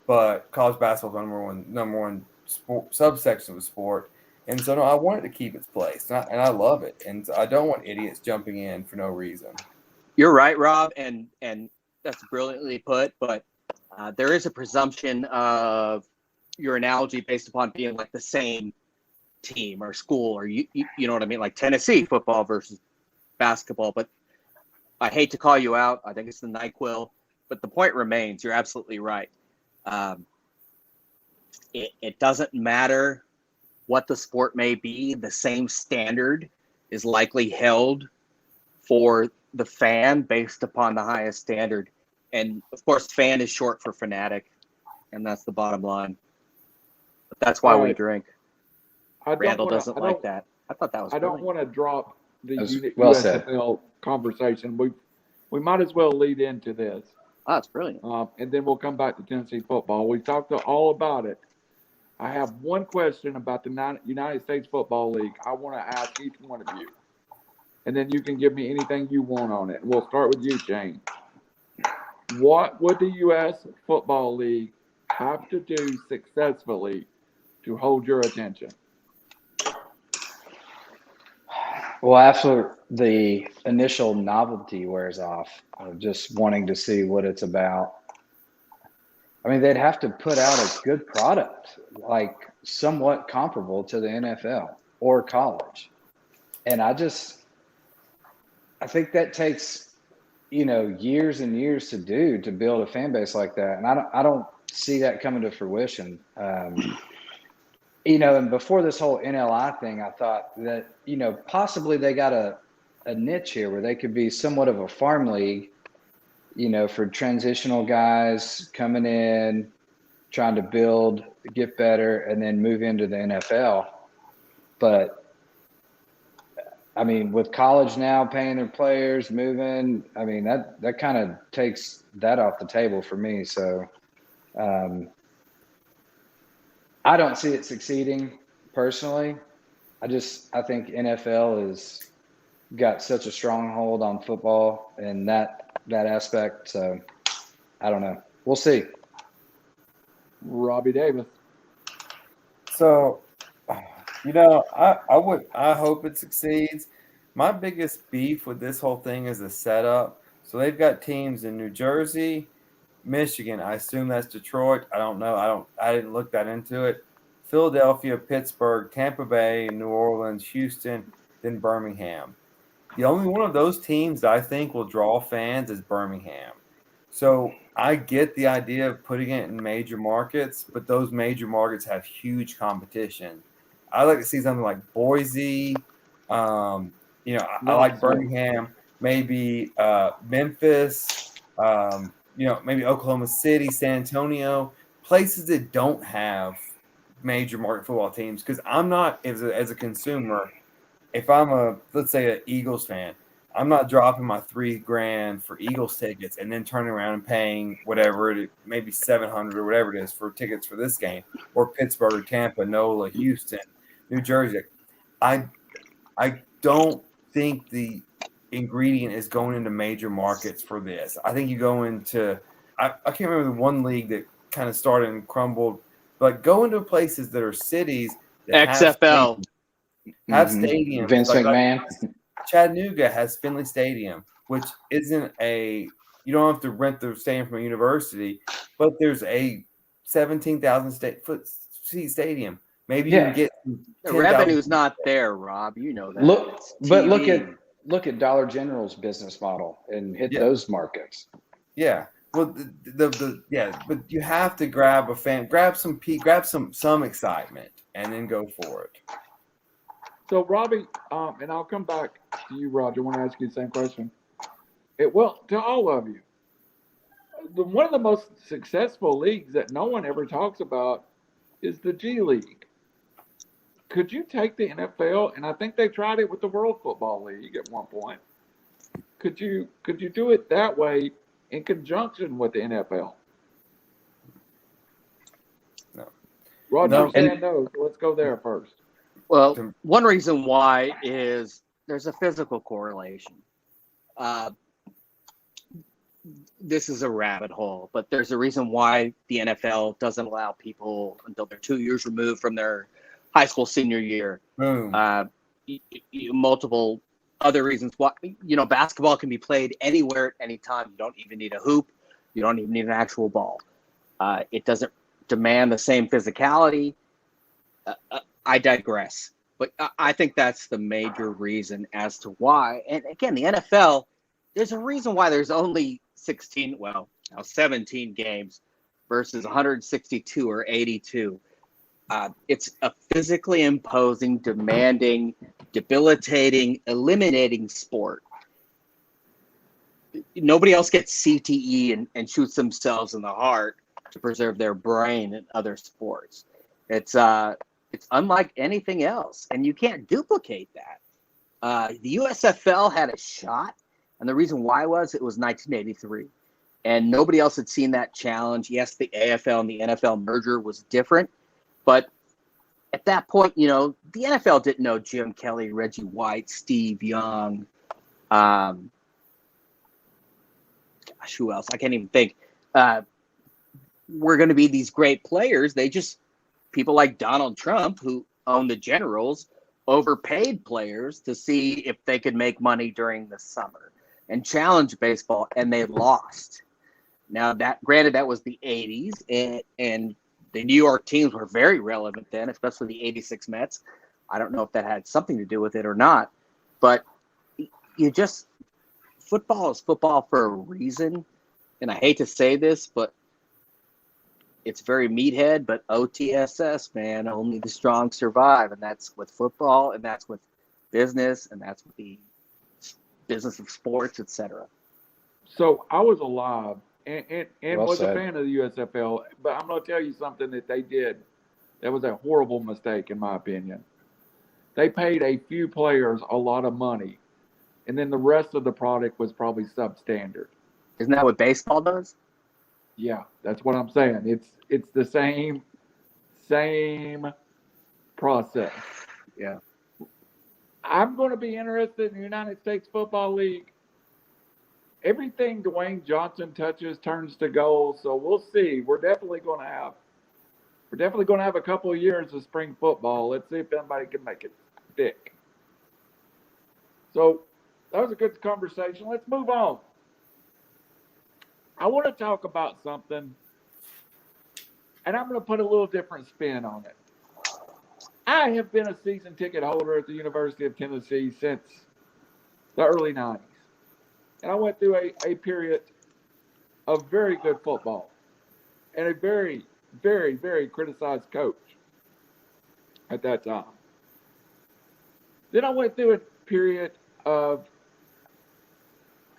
but college basketball is number one sport, subsection of the sport. And so, no, I want it to keep its place, and I love it. And I don't want idiots jumping in for no reason. You're right, Rob, and that's brilliantly put. But there is a presumption of your analogy based upon being like the same team or school, or you know what I mean, like Tennessee football versus basketball. But I hate to call you out. I think it's the NyQuil, but the point remains. You're absolutely right. It doesn't matter what the sport may be. The same standard is likely held for the fan based upon the highest standard. And of course, fan is short for fanatic, and that's the bottom line. But that's why we drink. Randall doesn't like that. I thought that was brilliant. I don't want to drop the USFL conversation. We might as well lead into this. Oh, that's brilliant. And then we'll come back to Tennessee football. We talked all about it. I have one question about the United States Football League I want to ask each one of you. and then you can give me anything you want on it. We'll start with you, Shane. What would the U.S. Football League have to do successfully to hold your attention? Well, after the initial novelty wears off of just wanting to see what it's about, I mean, they'd have to put out a good product, like somewhat comparable to the NFL or college. And I think that takes, years and years to do to build a fan base like that. And I don't see that coming to fruition. And before this whole NLI thing, I thought that, possibly they got a niche here where they could be somewhat of a farm league, for transitional guys coming in, trying to build, get better, and then move into the NFL. But, I mean, with college now paying their players, moving, I mean, that kind of takes that off the table for me. So I don't see it succeeding personally. I think NFL has got such a stronghold on football and that aspect. So I don't know. We'll see. Robbie Davis. So, I hope it succeeds. My biggest beef with this whole thing is the setup. So they've got teams in New Jersey, Michigan. I assume that's Detroit. I don't know. I didn't look that into it. Philadelphia, Pittsburgh, Tampa Bay, New Orleans, Houston, then Birmingham. The only one of those teams that I think will draw fans is Birmingham. So I get the idea of putting it in major markets, but those major markets have huge competition. I like to see something like Boise. I like Birmingham, maybe Memphis, maybe Oklahoma City, San Antonio, places that don't have major market football teams. Because I'm not, as a consumer, if I'm let's say an Eagles fan, I'm not dropping my $3,000 for Eagles tickets and then turning around and paying whatever maybe $700 or whatever it is for tickets for this game, or Pittsburgh, Tampa, NOLA, Houston, New Jersey. I don't think the ingredient is going into major markets for this. I think you go into I can't remember the one league that kind of started and crumbled, but go into places that are cities that XFL. have stadiums. Vince McMahon. Chattanooga has Finley Stadium, which isn't you don't have to rent the stadium from a university, but there's a 17,000 seat stadium. Maybe you can get the revenue's not there, Rob. You know that. Look at Dollar General's business model and hit those markets. Yeah. Well, but you have to grab a fan, grab some excitement, and then go for it. So, Robbie, and I'll come back to you, Roger. I want to ask you the same question. To all of you, one of the most successful leagues that no one ever talks about is the G League. Could you take the NFL, and I think they tried it with the World Football League at one point. Could you do it that way in conjunction with the NFL? No. Roger said no, so let's go there first. Well, one reason why is there's a physical correlation. This is a rabbit hole, but there's a reason why the NFL doesn't allow people until they're 2 years removed from their high school senior year. Multiple other reasons why. Basketball can be played anywhere at any time. You don't even need a hoop. You don't even need an actual ball. It doesn't demand the same physicality. I digress. But I think that's the major reason as to why. And again, the NFL, there's a reason why there's only 17 games versus 162 or 82. It's a physically imposing, demanding, debilitating, eliminating sport. Nobody else gets CTE and shoots themselves in the heart to preserve their brain in other sports. It's unlike anything else, and you can't duplicate that. The USFL had a shot, and the reason why it was 1983, and nobody else had seen that challenge. Yes, the AFL and the NFL merger was different, but at that point, the NFL didn't know Jim Kelly, Reggie White, Steve Young, Gosh, who else? I can't even think. We're going to be these great players. People like Donald Trump, who own the Generals, overpaid players to see if they could make money during the summer and challenge baseball, and they lost. Now, granted, that was the 80s, and the New York teams were very relevant then, especially the 86 Mets. I don't know if that had something to do with it or not, but football is football for a reason. And I hate to say this, but it's very meathead, but OTSS, man, only the strong survive. And that's with football, and that's with business, and that's with the business of sports, etc. So I was alive and Well was a said. fan of the USFL, but I'm going to tell you something that they did that was a horrible mistake, in my opinion. They paid a few players a lot of money, and then the rest of the product was probably substandard. Isn't that what baseball does? Yeah, that's what I'm saying. It's the same process. Yeah. I'm going to be interested in the United States Football League. Everything Dwayne Johnson touches turns to gold, so we'll see. We're definitely going to have a couple of years of spring football. Let's see if anybody can make it stick. So that was a good conversation. Let's move on. I want to talk about something, and I'm going to put a little different spin on it. I have been a season ticket holder at the University of Tennessee since the early 90s. And I went through a period of very good football and a very, very, very criticized coach at that time. Then I went through a period of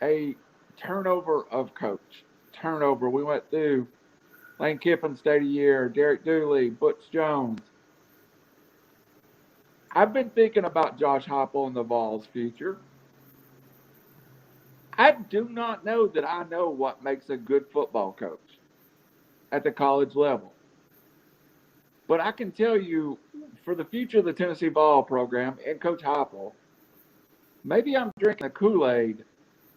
a turnover of coach. We went through Lane Kiffin State of the Year, Derek Dooley, Butch Jones. I've been thinking about Josh Heupel and the Vols' future. I do not know that I know what makes a good football coach at the college level. But I can tell you, for the future of the Tennessee Vol program and Coach Heupel, maybe I'm drinking a Kool-Aid,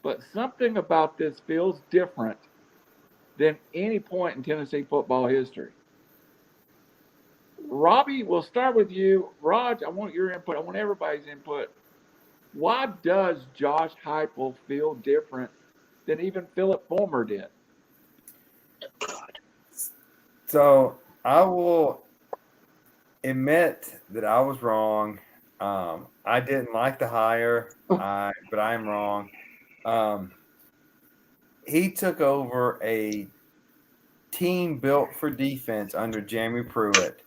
but something about this feels different than any point in Tennessee football history. Robbie, we'll start with you. Raj, I want your input. I want everybody's input. Why does Josh Heupel feel different than even Philip Fulmer did? So I will admit that I was wrong. I didn't like the hire, but I am wrong. He took over a team built for defense under Jeremy Pruitt,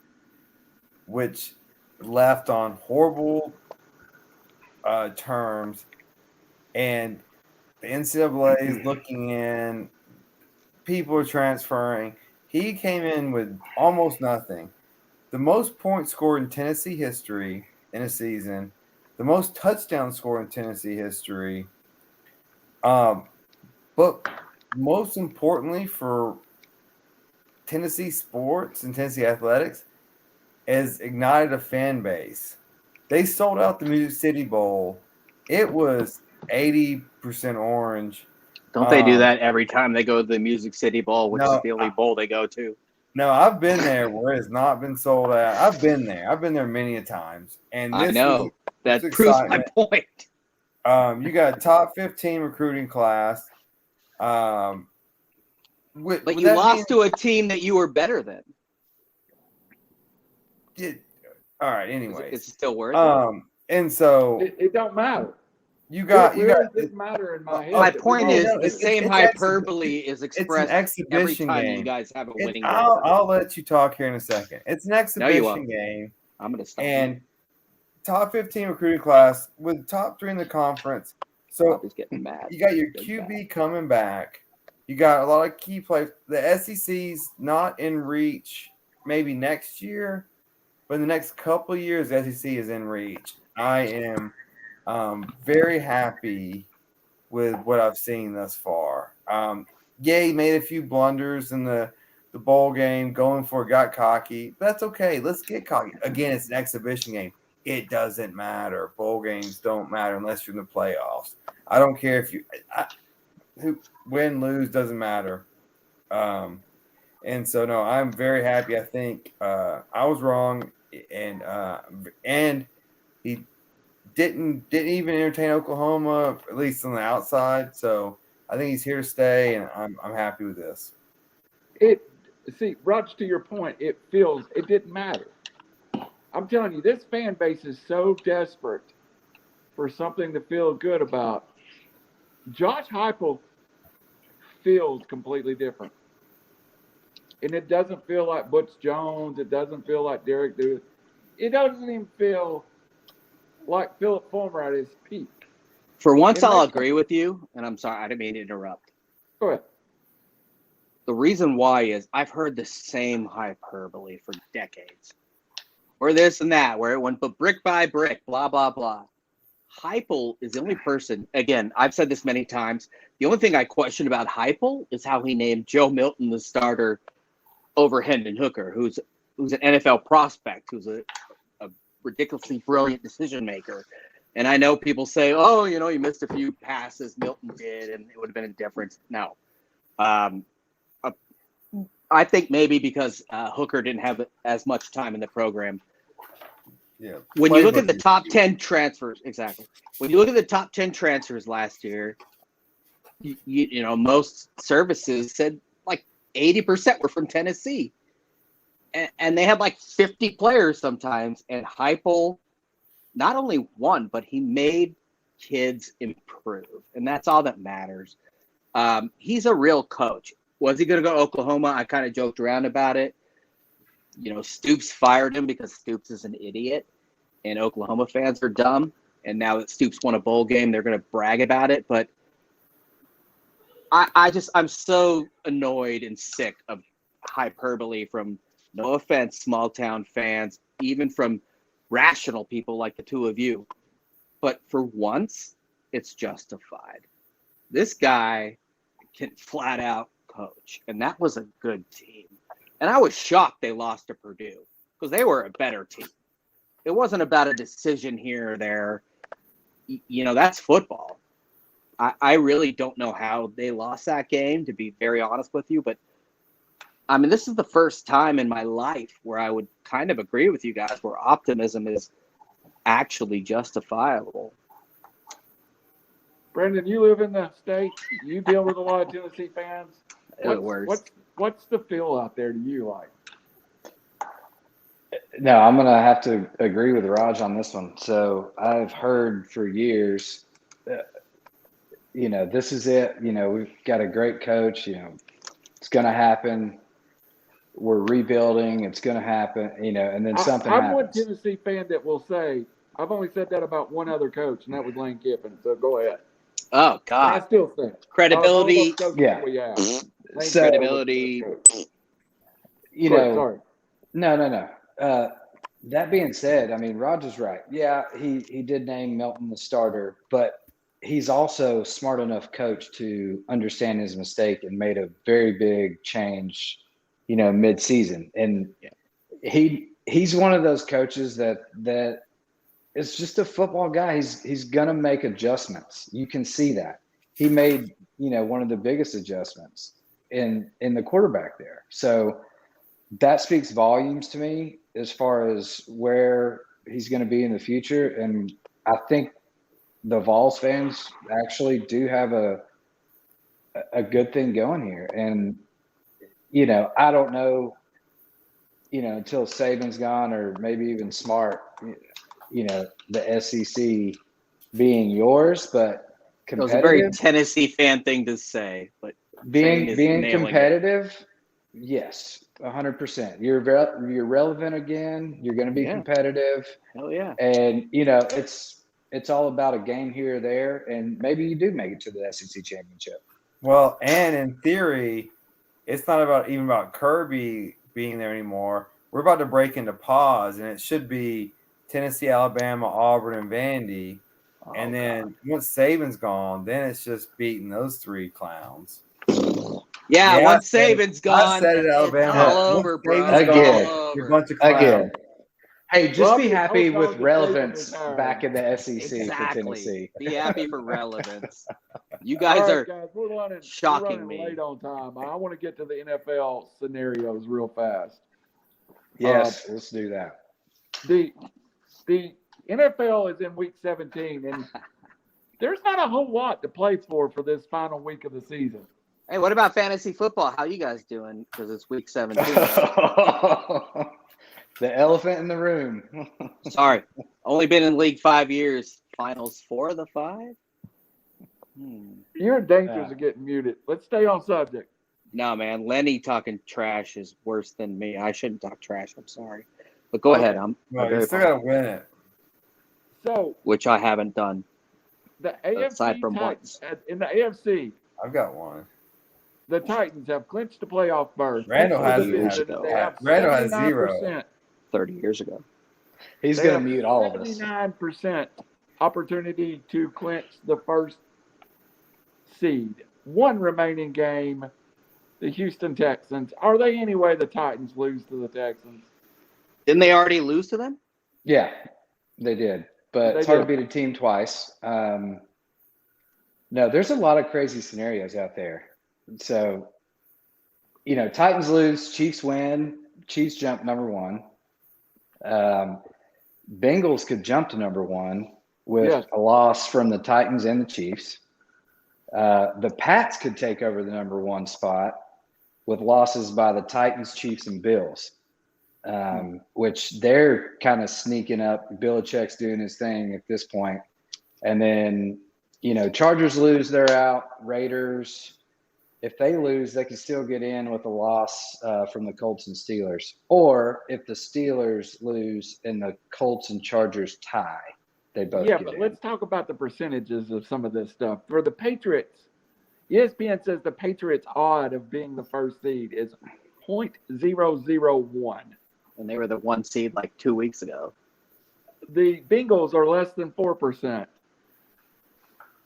which left on horrible terms, and the NCAA is looking in. People are transferring. He came in with almost nothing. The most points scored in Tennessee history in a season, the most touchdowns scored in Tennessee history. But most importantly for Tennessee sports and Tennessee athletics is ignited a fan base. They sold out the Music City Bowl. It was 80% orange. Don't they do that every time they go to the Music City Bowl, which is the only bowl they go to? No, I've been there where it has not been sold out. I've been there. I've been there many a times. And I know. That proves my point. You got a top 15 recruiting class. But you lost to a team that you were better than. All right, anyway. It's still worth it. And so it don't matter. It doesn't matter in my head. My point is the same hyperbole is expressed every time game. You guys have a winning game. I'll let you talk here in a second. It's an exhibition game. I'm going to stop. And top 15 recruiting class with top 3 in the conference. So Bobby's getting mad. You got your QB coming back. You got a lot of key players. The SEC's not in reach maybe next year, but in the next couple of years, the SEC is in reach. I am very happy with what I've seen thus far. He made a few blunders in the bowl game, going for it, got cocky. But that's okay. Let's get cocky. Again, it's an exhibition game. It doesn't matter. Bowl games don't matter unless you're in the playoffs. I don't care if you win, lose, doesn't matter. And so no, I'm very happy. I think I was wrong, and he didn't even entertain Oklahoma, at least on the outside. So I think he's here to stay, and I'm happy with this. Raj, to your point, it didn't matter. I'm telling you, this fan base is so desperate for something to feel good about. Josh Heupel feels completely different. And it doesn't feel like Butch Jones. It doesn't feel like Derek Lewis. It doesn't even feel like Philip Fulmer at his peak. For once, I'll agree with you. And I'm sorry, I didn't mean to interrupt. Go ahead. The reason why is I've heard the same hyperbole for decades. Or this and that, where it went but brick by brick, blah, blah, blah. Heupel is the only person, again, I've said this many times, the only thing I question about Heupel is how he named Joe Milton the starter over Hendon Hooker, who's an NFL prospect, who's a ridiculously brilliant decision maker. And I know people say, oh, you missed a few passes Milton did, and it would have been a difference. No. I think maybe because Hooker didn't have as much time in the program. Yeah. When you look at the top 10 transfers, exactly. When you look at the top 10 transfers last year, most services said like 80% were from Tennessee. And they had like 50 players sometimes. And Heupel not only won, but he made kids improve. And that's all that matters. He's a real coach. Was he going to go to Oklahoma? I kind of joked around about it. Stoops fired him because Stoops is an idiot and Oklahoma fans are dumb. And now that Stoops won a bowl game, they're going to brag about it. But I'm so annoyed and sick of hyperbole from, no offense, small town fans, even from rational people like the two of you. But for once, it's justified. This guy can flat out coach, and that was a good team. And I was shocked they lost to Purdue because they were a better team. It wasn't about a decision here or there. That's football. I really don't know how they lost that game, to be very honest with you. But, I mean, this is the first time in my life where I would kind of agree with you guys, where optimism is actually justifiable. Brendan, you live in the state. You deal with a lot of Tennessee fans. What's the feel out there to you like? No, I'm going to have to agree with Raj on this one. So I've heard for years, this is it. We've got a great coach. It's going to happen. We're rebuilding. It's going to happen, and then something happens. I'm one Tennessee fan that will say, I've only said that about one other coach, and that was Lane Kiffin. So go ahead. Oh, God. I still think. Credibility. Credibility. Sorry. No. That being said, I mean, Roger's right. Yeah, he did name Milton the starter, but he's also smart enough coach to understand his mistake and made a very big change, mid-season. And he's one of those coaches that is just a football guy. He's gonna make adjustments. You can see that. He made, one of the biggest adjustments in the quarterback there. So that speaks volumes to me as far as where he's going to be in the future. And I think the Vols fans actually do have a good thing going here. And, I don't know, until Saban's gone or maybe even Smart, the SEC being yours, but it was a very Tennessee fan thing to say, but being competitive, yes, 100%. You're relevant again. You're going to be competitive. Hell yeah! And it's all about a game here or there, and maybe you do make it to the SEC championship. Well, and in theory, it's not about Kirby being there anymore. We're about to break into pause, and it should be Tennessee, Alabama, Auburn, and Vandy. And then once Saban's gone, then it's just beating those three clowns. Yeah, once Saban's gone, I said it, Alabama. all over, bro. Again. You're a bunch of clowns. Again. Hey, just Well, be the happy coach with knows the relevance season is hiring. back in the SEC for Exactly. Tennessee. Be happy for relevance. You All guys right, are guys, we're running shocking me. late on time. I want to get to the NFL scenarios real fast. Yes, let's do that. The NFL is in week 17, and there's not a whole lot to play for this final week of the season. Hey, what about fantasy football? How you guys doing? Because it's week 17. The elephant in the room. Sorry, only been in league 5 years. Finals 4 of the 5. You're in danger Yeah. of getting muted. Let's stay on subject. No, man, Lenny talking trash is worse than me. I shouldn't talk trash. I'm sorry, but go ahead. I'm No, you very still gotta win it. So which I haven't done. the Aside AFC from Titans, in the AFC, I've got one. the Titans have clinched the playoff berth. Randall For the has years season. ago. They have Randall has 79%. 30 years ago. He's They going to have mute all of us. 79% opportunity to clinch the first seed. One remaining game, the Houston Texans. Are they any way the Titans lose to the Texans? Didn't they already lose to them? Yeah, they did. But They it's hard did. to beat a team twice. No, there's a lot of crazy scenarios out there. So, Titans lose, Chiefs win, Chiefs jump number 1. Bengals could jump to number 1 with a loss from the Titans and the Chiefs. The Pats could take over the number 1 spot with losses by the Titans, Chiefs, and Bills, which they're kind of sneaking up. Belichick's doing his thing at this point. And then, Chargers lose, they're out. Raiders, if they lose, they can still get in with a loss from the Colts and Steelers. Or if the Steelers lose and the Colts and Chargers tie, they both get but in. let's talk about the percentages of some of this stuff. For the Patriots, ESPN says the Patriots' odd of being the first seed is 0.001. And they were the 1 seed like 2 weeks ago. The Bengals are less than 4%.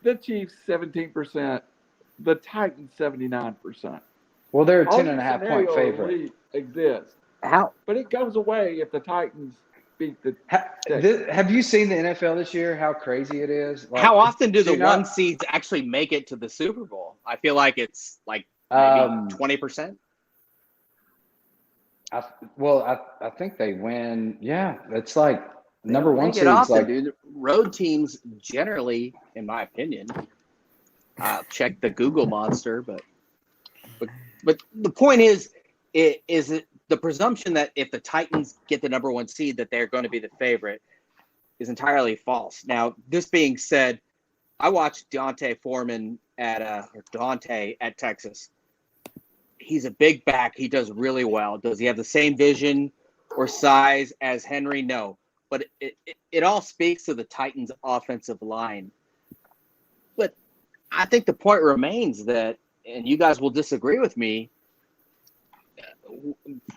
The Chiefs, 17%. The Titans, 79%. Well, they're a All 10.5-point these favorite. scenarios exist, How? but it goes away if the Titans beat the. Have you seen the NFL this year? How crazy it is! Like, How often do the you know- 1 seeds actually make it to the Super Bowl? I feel like it's like maybe 20%. I think they win. Yeah, it's like number 1 Make it seeds. often, Like, dude. Road teams generally, in my opinion, I'll check the Google monster, but the point is it the presumption that if the Titans get the number 1 seed that they're going to be the favorite is entirely false. Now, this being said, I watched Dante at Texas. He's a big back. He does really well. Does he have the same vision or size as Henry? No. But it all speaks to the Titans' offensive line. But I think the point remains that, and you guys will disagree with me,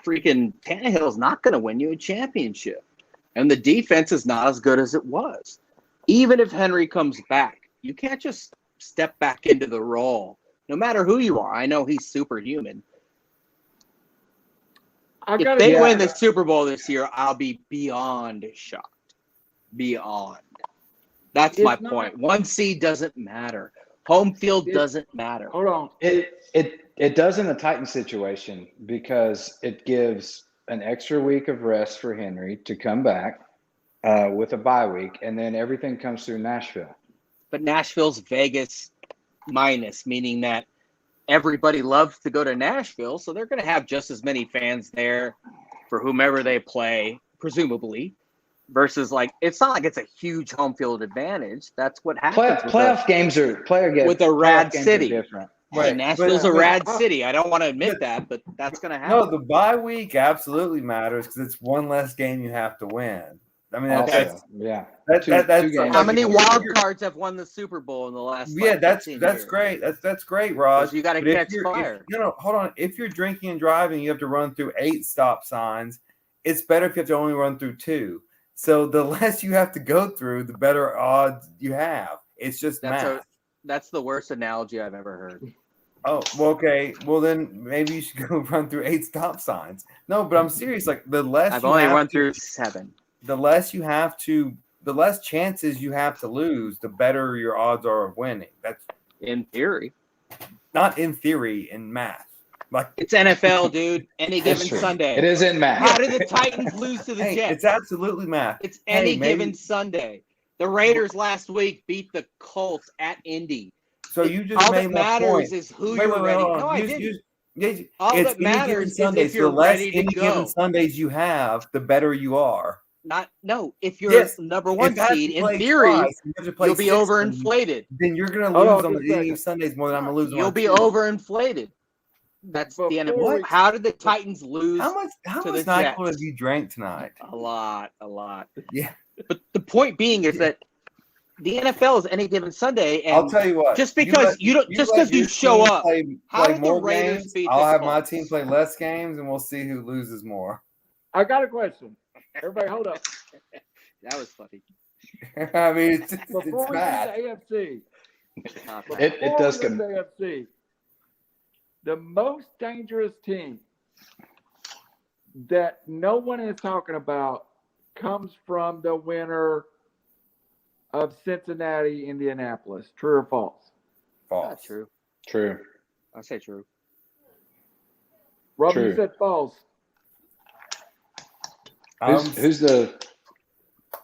freaking Tannehill's not going to win you a championship. And the defense is not as good as it was. Even if Henry comes back, you can't just step back into the role, no matter who you are. I know he's superhuman. If they win the Super Bowl this year, I'll be beyond shocked. Beyond. That's my point. 1 seed doesn't matter. Home field doesn't matter. Hold on. It does in the Titans situation because it gives an extra week of rest for Henry to come back with a bye week, and then everything comes through Nashville. But Nashville's Vegas minus, meaning that everybody loves to go to Nashville, so they're going to have just as many fans there for whomever they play, presumably, versus it's not like it's a huge home field advantage. That's what happens. Playoff games with a rad city. Different. Right. Nashville's a rad city. I don't want to admit that, but that's going to happen. No, the bye week absolutely matters because it's one less game you have to win. I mean, that's how many wild cards have won the Super Bowl in the last? Yeah, that's great. That's great, Raj. You got to catch fire. Hold on. If you're drinking and driving, you have to run through 8 stop signs. It's better if you have to only run through 2. So the less you have to go through, the better odds you have. It's just math. That's the worst analogy I've ever heard. Oh, well, okay. Well, then maybe you should go run through 8 stop signs. No, but I'm serious. Like the less I've only run through 7. the less chances you have to lose, the better your odds are of winning. That's In theory, not in theory, in math. Like it's NFL, dude. Any That's given true. Sunday. It is in math. How did the Titans lose to the hey, Jets? it's absolutely math. It's Hey, any maybe- given Sunday. The Raiders last week beat the Colts at Indy. So you just All made that my matters point. is who Wait, you're wait, ready. hold on. No, I didn't. All It's that any given matters is Sunday. if So you're the less ready to any go. given Sundays you have, the better you are. If you're Yes, number one if I have to seed, in play theory, twice, and you have to play you'll be 6 overinflated. then you're going to Hold lose on on just a the second. Sundays more than I'm going to lose You'll on be two. overinflated. That's the Before NFL. we- How did the Titans lose? How much to the NyQuil Jets. have you drank tonight? A lot. Yeah. But the point being is that the NFL is any given Sunday, and I'll tell you what. just because you let you your show team up, play how did the more Raiders games, beat I'll the have my Colts? team play less games, and we'll see who loses more. I got a question. Everybody, hold up. That was funny. I mean, it's Before we do bad. the AFC, It does before we come. do the AFC, the most dangerous team that no one is talking about comes from the winner of Cincinnati, Indianapolis. True or false? False. Not true. True. I say true. Robbie, you True. said false. Who's the?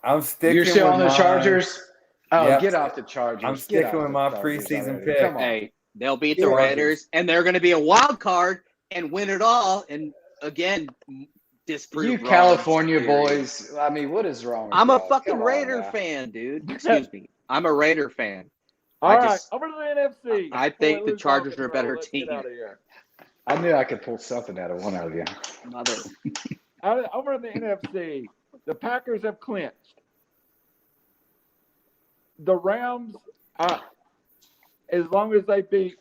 I'm sticking You're still with on the my- Chargers. Oh, Yep. get off the Chargers. I'm Get sticking off with the my Chargers preseason already. pick. Come on. Hey, they'll beat the Chargers. Raiders, and they're going to be a wild card and win it all. And again, disprove You Rollins' California theory. boys. I mean, what is wrong with I'm a y'all? fucking Come on Raider now. fan, dude. Excuse me. I'm a Raider fan. All I right, just- over to the NFC. I Before think we the lose Chargers all are a better control, let's get team. out of here. I knew I could pull something out of one of you. Mother. Over in the NFC, the Packers have clinched. The Rams, as long as they beat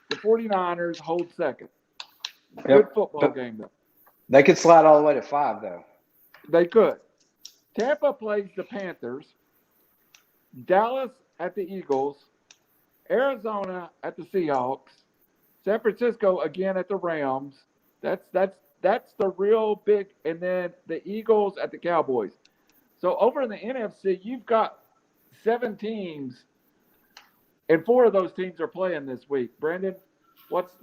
the 49ers, hold second. Good Yep. football But- game, though. They could slide all the way to 5, though. They could. Tampa plays the Panthers. Dallas at the Eagles. Arizona at the Seahawks. San Francisco again at the Rams. That's the real big. And then the Eagles at the Cowboys. So over in the NFC, you've got 7 teams, and 4 of those teams are playing this week. Brandon, what's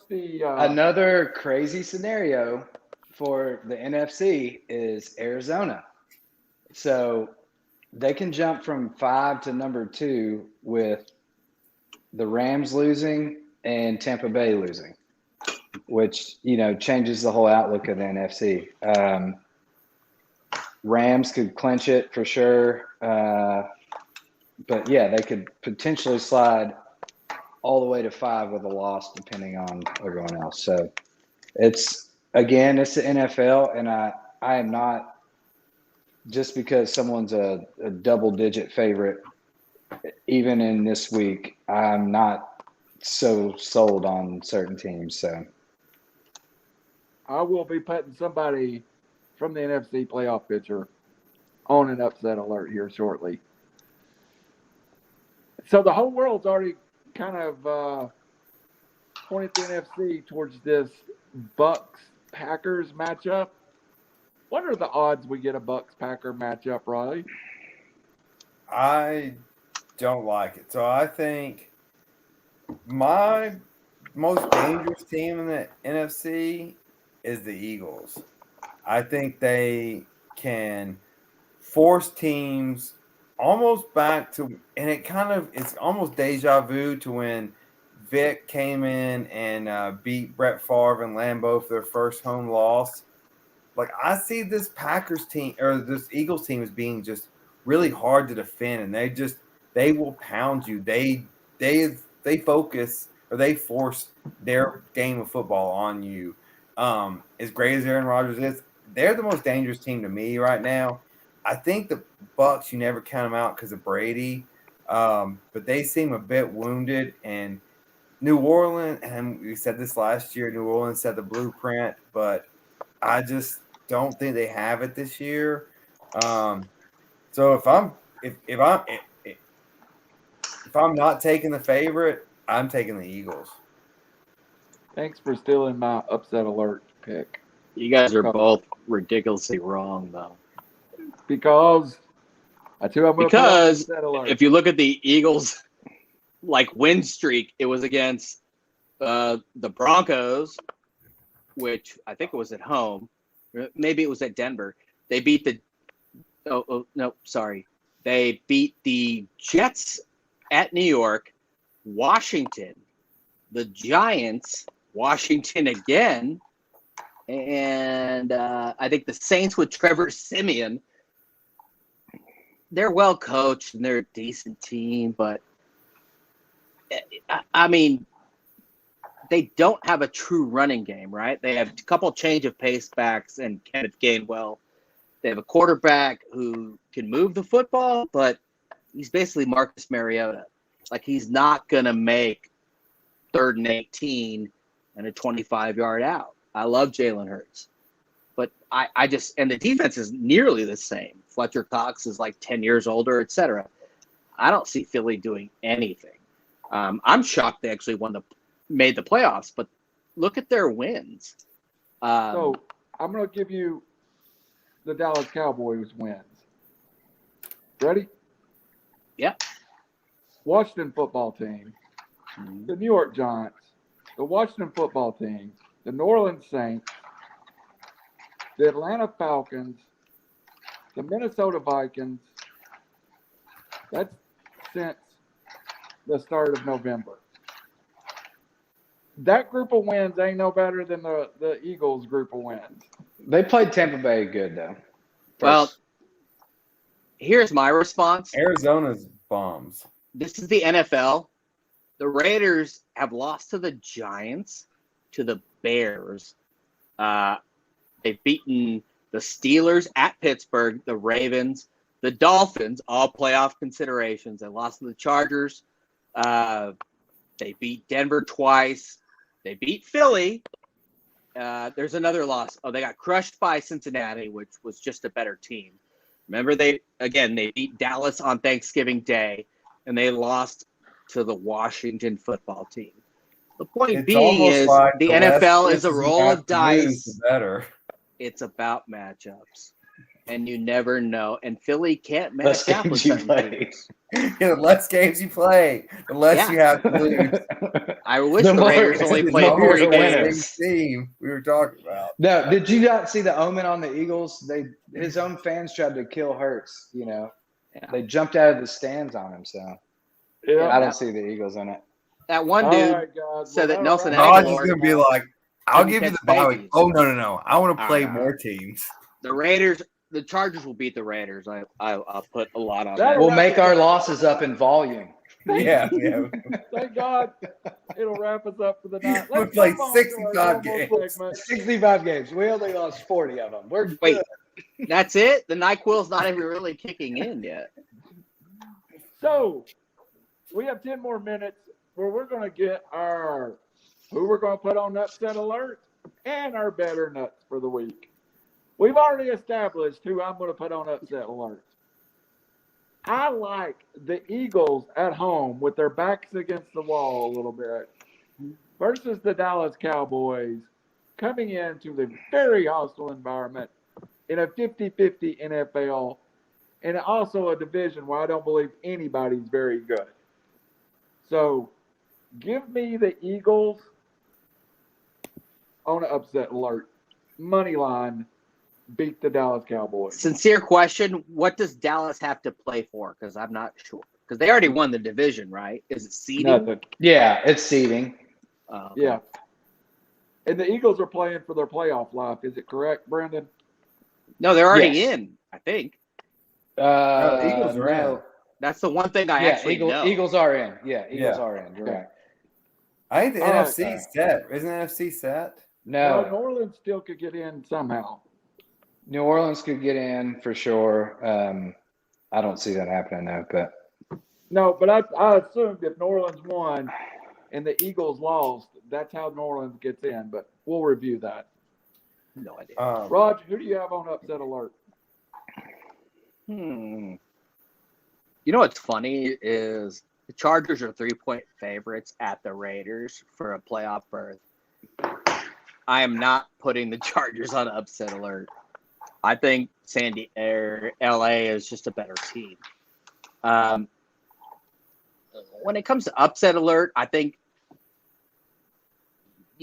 the Another crazy scenario for the NFC is Arizona. So they can jump from 5 to number 2 with the Rams losing and Tampa Bay losing, which, changes the whole outlook of the NFC. Rams could clinch it for sure. But yeah, they could potentially slide all the way to 5 with a loss, depending on everyone else. So it's the NFL, and I am not, just because someone's a double-digit favorite, even in this week, I'm not so sold on certain teams. So I will be putting somebody from the NFC playoff picture on an upset alert here shortly. So the whole world's already kind of pointed the NFC towards this Bucks-Packers matchup. What are the odds we get a Bucks-Packer matchup, Riley? I don't like it. So I think my most dangerous team in the NFC is the Eagles. I think they can force teams almost back to, and it's almost deja vu to when Vic came in and beat Brett Favre and Lambeau for their first home loss. Like, I see this Packers team or this Eagles team as being just really hard to defend, and they will pound you. They focus, or they force their game of football on you. As great as Aaron Rodgers is, they're the most dangerous team to me right now. I think the Bucks, you never count them out because of Brady, but they seem a bit wounded. And New Orleans, and we said this last year, New Orleans set the blueprint, but I just don't think they have it this year. So if I'm not taking the favorite, I'm taking the Eagles. Thanks for stealing my upset alert pick. You guys are both ridiculously wrong, though. Because that's who I'm going to put on Because upset alert. if you look at the Eagles, win streak, it was against the Broncos, which I think it was at home. Maybe it was at Denver. They beat They beat the Jets at New York, Washington, the Giants, Washington again, and I think the Saints with Trevor Siemian. They're well coached and they're a decent team, but I mean, they don't have a true running game, right? They have a couple change of pace backs and Kenneth Gainwell. They have a quarterback who can move the football, but he's basically Marcus Mariota. He's not going to make 3rd and 18 and a 25-yard out. I love Jalen Hurts. But I just – and the defense is nearly the same. Fletcher Cox is 10 years older, et cetera. I don't see Philly doing anything. I'm shocked they actually made the playoffs, but look at their wins. So I'm going to give you the Dallas Cowboys wins. Ready? Yep. Washington football team, the New York Giants, the Washington football team, the New Orleans Saints, the Atlanta Falcons, the Minnesota Vikings. That's since the start of November. That group of wins ain't no better than the Eagles group of wins. They played Tampa Bay good, though. Well, here's my response. Arizona's bombs. This is the NFL. The Raiders have lost to the Giants, to the Bears. They've beaten the Steelers at Pittsburgh, the Ravens, the Dolphins, all playoff considerations. They lost to the Chargers. They beat Denver twice. They beat Philly. There's another loss. Oh, they got crushed by Cincinnati, which was just a better team. Remember, they beat Dallas on Thanksgiving Day, and they lost to the Washington football team. The point being is the NFL is a roll of dice. Better. It's about matchups, and you never know. And Philly can't match up with certain teams. The less games you play, the less you have to lose. I wish the Raiders only played 40 games. Team we were talking about. No, did you not see the omen on the Eagles? His own fans tried to kill Hurts. They jumped out of the stands on him. So I don't see the Eagles in it. That one dude said that Nelson Rodgers Aguilar is going to be like, I'll give you the bye week. babies. Oh, no. I want to play more teams. The Chargers will beat the Raiders. I'll put a lot on that. We'll make our losses up in volume. Yeah. Thank God it'll wrap us up for the night. We played 65 games. 65 games. We only lost 40 of them. We're good. Wait, that's it? The NyQuil's not even really kicking in yet. So we have 10 more minutes where we're going to get who we're going to put on upset alert and our better nuts for the week. We've already established who I'm going to put on upset alert. I like the Eagles at home with their backs against the wall a little bit versus the Dallas Cowboys coming into the very hostile environment in a 50-50 NFL and also a division where I don't believe anybody's very good. So give me the Eagles on an upset alert. Money line. Beat the Dallas Cowboys. Sincere question, what does Dallas have to play for? Because I'm not sure. Because they already won the division, right? Is it seeding? Nothing. Yeah, it's seeding. Okay. Yeah. And the Eagles are playing for their playoff life. Is it correct, Brandon? No, they're already in, I think. The Eagles are in. That's the one thing I actually know. Eagles are in. Yeah, Eagles are in. You're right. I think the NFC's set. Isn't the NFC set? No. No. New Orleans still could get in somehow. New Orleans could get in for sure. I don't see that happening though. But No, but I assumed if New Orleans won and the Eagles lost, that's how New Orleans gets in. But we'll review that. No idea. Raj, who do you have on upset alert? You know what's funny is the Chargers are 3-point favorites at the Raiders for a playoff berth. I am not putting the Chargers on upset alert. I think LA is just a better team. When it comes to upset alert, I think,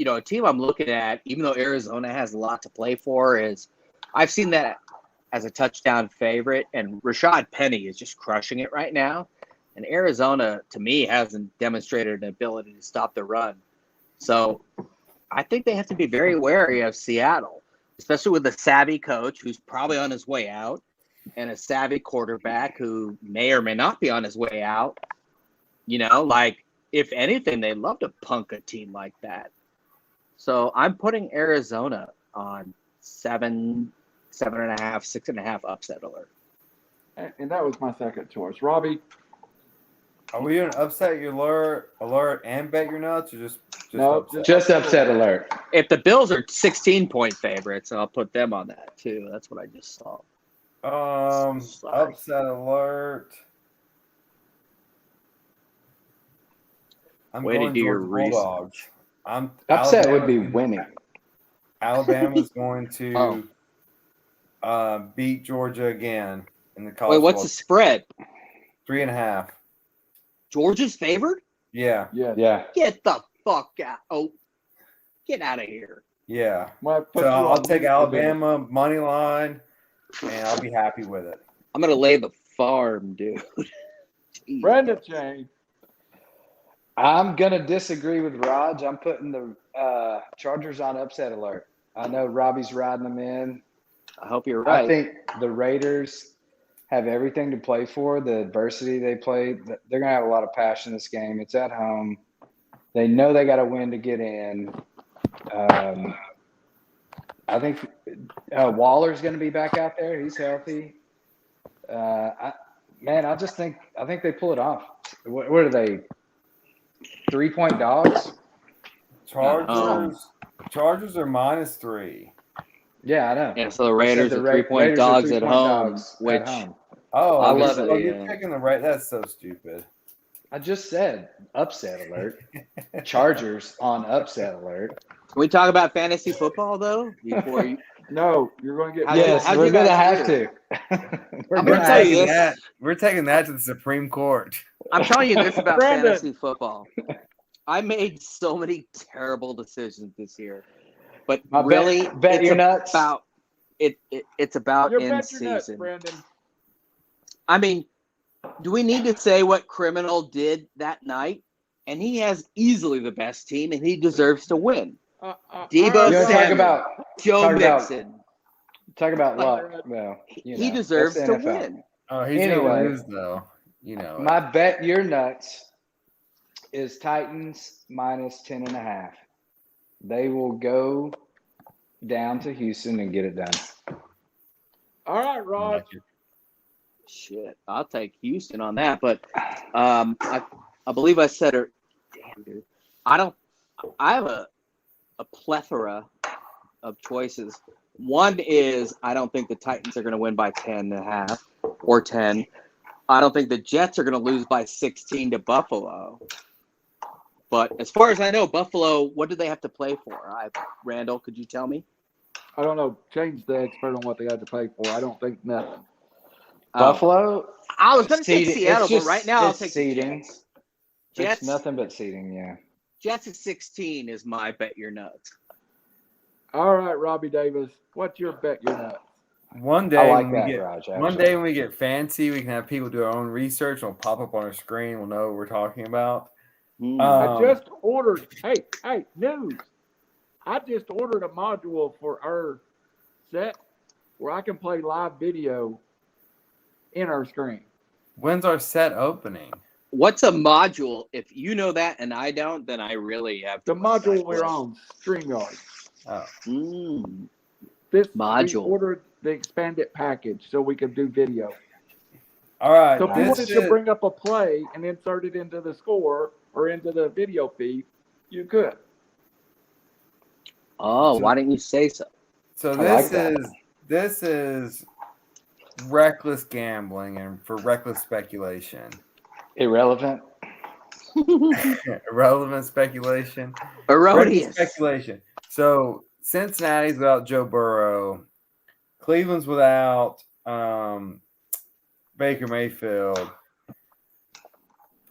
a team I'm looking at, even though Arizona has a lot to play for, is I've seen that as a touchdown favorite, and Rashad Penny is just crushing it right now. And Arizona, to me, hasn't demonstrated an ability to stop the run. So I think they have to be very wary of Seattle, especially with a savvy coach who's probably on his way out and a savvy quarterback who may or may not be on his way out. If anything, they'd love to punk a team like that. So I'm putting Arizona on 7.5, 6.5 upset alert. And that was my second choice. Robbie? Are we doing upset your alert and bet your nuts, or just No, upset? Just upset alert. If the Bills are 16-point favorites, I'll put them on that too. That's what I just saw. Sorry. Upset alert. I'm Way to going do your Georgia Bulldogs. Upset would be winning. Alabama's going to beat Georgia again in the college. Wait, what's the spread? 3.5. Georgia's favored? Yeah. Yeah. Get the fuck out! Oh, get out of here! Yeah. Well, So I'll take Alabama money line, and I'll be happy with it. I'm gonna lay the farm, dude. Brandon Chain. I'm going to disagree with Raj. I'm putting the Chargers on upset alert. I know Robbie's riding them in. I hope you're right. I think the Raiders have everything to play for. The adversity they play, they're going to have a lot of passion in this game. It's at home. They know they got to win to get in. I think Waller's going to be back out there. He's healthy. I think they pull it off. What are they? 3-point dogs? Chargers are -3. Yeah, I know. Yeah, so the Raiders are 3-point Raiders are dogs 3-point at home, dogs which at home. Oh, I love it. You're picking the right. That's so stupid. I just said upset alert. Chargers on upset alert. Can we talk about fantasy football though? Before you, No, you're going to get. Yes, how'd we're you going to guys have do? to. I'm We're gonna tell you taking this. that. We're taking that to the Supreme Court. I'm telling you this about Brandon. fantasy football. I made so many terrible decisions this year, but My really, bet it's your nuts. about it. It's about You're in bet your nuts, season. Brandon. I mean, do we need to say what Criminal did that night? And he has easily the best team, and he deserves to win. Debo You want to Samuel, Joe talk about Mixon. talk about Like, luck. Well, He deserves that's to the NFL. win. Oh, he's Anyway. gonna lose though. My bet your nuts is Titans -10.5. They will go down to Houston and get it done. All right, Rod. Shit, I'll take Houston on that. But I believe I said it. Damn, dude. I have a plethora of choices. One is I don't think the Titans are going to win by 10.5 or 10. I don't think the Jets are going to lose by 16 to Buffalo. But as far as I know, Buffalo, what do they have to play for? Randall, could you tell me? I don't know. Change the expert on what they had to pay for. I don't think nothing. Buffalo. I was going to take seeding- Seattle, it's just- but right now I'll it's take seeding. the Jets. It's Jets, nothing but seeding, yeah. Jets at 16 is my bet your nuts. All right, Robbie Davis. What's your bet your nuts? One day, I like when that, we get, Raj. one actually. day when we get fancy, we can have people do our own research. And it'll pop up on our screen. We'll know what we're talking about. I just ordered. Hey, news! I just ordered a module for our set where I can play live video in our screen. When's our set opening? What's a module? If you know that and I don't, then I really have to. The module we're on, StreamYard. Oh, This Module. We ordered the expanded package so we could do video. all right. So if you this wanted to is- bring up a play and insert it into the score or into the video feed, you could. Oh, why didn't you say so? So I like this is reckless gambling and for reckless speculation. Irrelevant. Irrelevant speculation. Erroneous. Reckless speculation. So Cincinnati's without Joe Burrow. Cleveland's without Baker Mayfield. And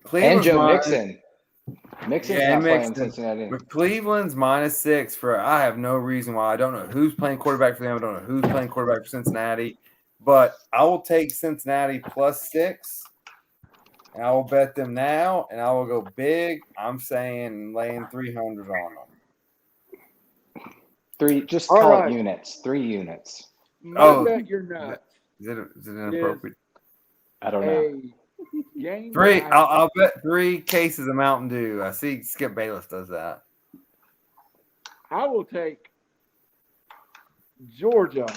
Cleveland's Joe minus- Mixon. Mixon's Yeah, not playing Mixon. Cincinnati. But Cleveland's -6 for I have no reason why. I don't know who's playing quarterback for them. I don't know who's playing quarterback for Cincinnati. But I will take Cincinnati +6. And I will bet them now, and I will go big. I'm saying laying 300 on them. Just All call right. it units. 3 units. My bet you're nuts. Is it inappropriate? I don't know. A game 3. night. I'll bet 3 cases of Mountain Dew. I see Skip Bayless does that. I will take Georgia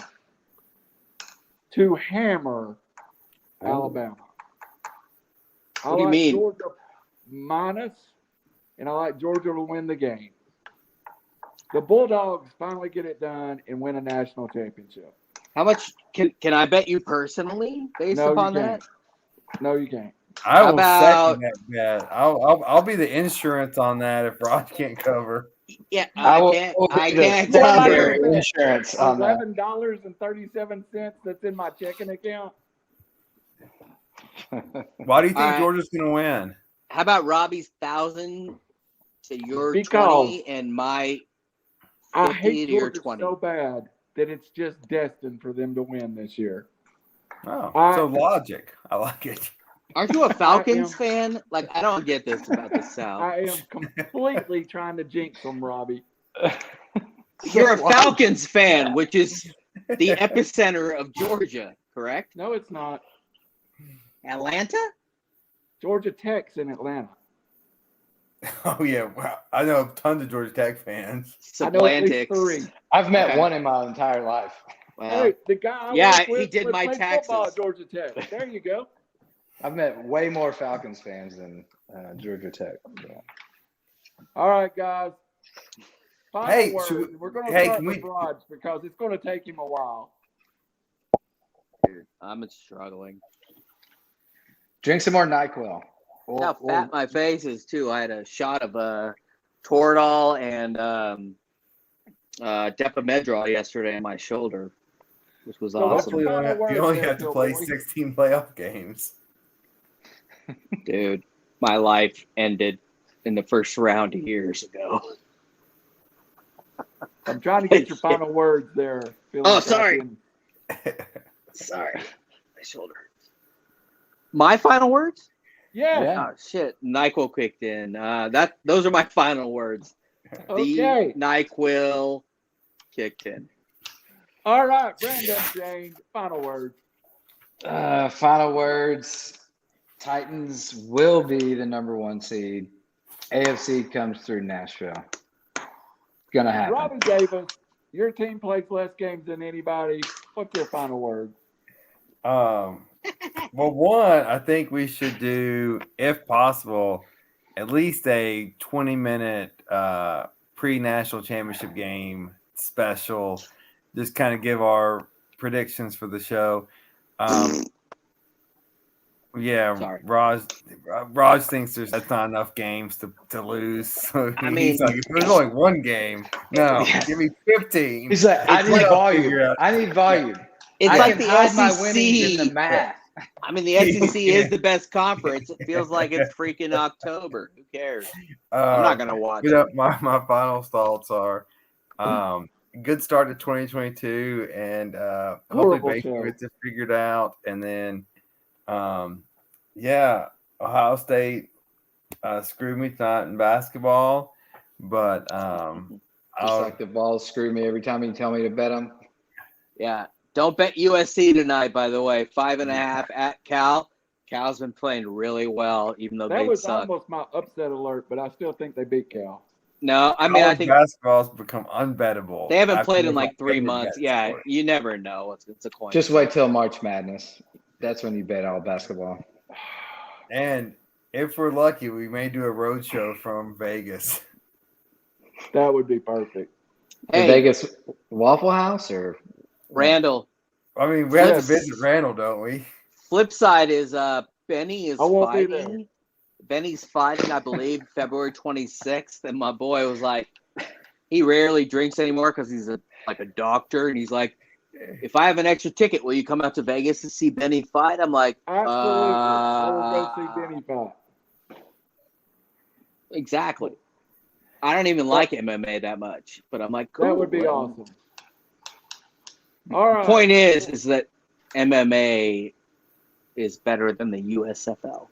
to hammer Alabama. What do you mean? Georgia minus, and I like Georgia to win the game. The Bulldogs finally get it done and win a national championship. How much can I bet you personally based No, upon you that? can't. No, you can't. I will about- second that bet. I'll be the insurance on that if Rod can't cover. Yeah, I will I be can't the cover primary it. insurance on that. $11.37 that's in my checking account. Why do you think All right. Georgia's going to win? How about Robbie's 1,000 to your Because 20 and my I 50 hate to your Georgia 20? so bad that it's just destined for them to win this year. Oh, I- so logic. I like it. Aren't you a Falcons am. fan? Like, I don't get this about the South. I am completely trying to jinx them, Robbie. You're a Falcons fan, which is the epicenter of Georgia, correct? No, it's not. Atlanta? Georgia Tech's in Atlanta. Oh, yeah. Wow. I know tons of Georgia Tech fans. I know at least Semantics. 3. I've met Okay. one in my entire life. Well, Hey, the guy I yeah, work with he did my played taxes. football at Georgia Tech. There you go. I've met way more Falcons fans than Georgia Tech. Yeah. All right, guys. Final Hey, word. should we- We're going to hey, start can with we- Raj because it's going to take him a while. I'm struggling. Drink some more NyQuil. Look how fat my face is, too. I had a shot of Toradol and Depomedrol yesterday on my shoulder, which was So what's awesome. your Hopefully final you word only there, have to Phil play Boy? 16 playoff games. Dude, my life ended in the first round years ago. I'm trying to get your final words there. Feeling Oh, like I sorry. didn't- Sorry. My shoulder hurts. My final words? Yeah. Yeah. Oh, shit. NyQuil kicked in. Those are my final words. Okay. The NyQuil kicked in. All right, Brandon James, final words. Final words. Titans will be the number 1 seed. AFC comes through Nashville. Gonna happen. Robbie Davis, your team plays less games than anybody. What's your final word? Well, one, I think we should do, if possible, at least a 20-minute pre-national championship game special. Just kind of give our predictions for the show. Yeah, Sorry. Raj thinks that's not enough games to lose. So I he's mean- like, if there's only one game, no, Yeah. give me 15. He's like, I It's need like- volume. figure out. I need volume. It's I like can the hide my winnings in the SEC. math. I mean, the SEC is the best conference. It feels like it's freaking October. Who cares? I'm not going to watch You it. know, my final thoughts are good start to 2022, and hopefully Horrible Baker show. gets it figured out. And then, yeah, Ohio State screwed me tonight in basketball, but Just like the Vols screw me every time you tell me to bet them. Yeah. Don't bet USC tonight, by the way. 5.5 at Cal. Cal's been playing really well, even though That they was suck. almost my upset alert, but I still think they beat Cal. No, I mean, I college think basketball's become unbettable. they haven't After played in they like got 3 Baker months. bet Yeah, score. you never know. It's a coin. Just wait till March Madness. That's when you bet all basketball. And if we're lucky, we may do a road show from Vegas. That would be perfect. The Hey, Vegas Waffle House or Randall. I mean, we have to Yes. visit Randall, don't we? Flip side is Benny is I won't be there. fighting. Benny's fighting, I believe, February 26th. And my boy was like, he rarely drinks anymore because he's like a doctor. And he's like, if I have an extra ticket, will you come out to Vegas to see Benny fight? I'm like, Absolutely. I will go see Benny fight. Exactly. I don't even like MMA that much, but I'm like, cool. That would be awesome. All right. Point is that MMA is better than the USFL.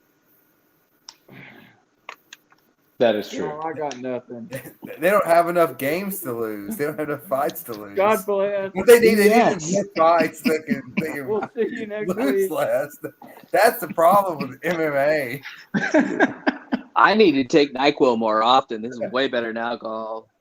That is true. No, I got nothing. They don't have enough games to lose. They don't have enough fights to lose. God bless. What they need Yes. more fights that can We'll see you next lose week. less. That's the problem with MMA. I need to take NyQuil more often. This is way better than alcohol.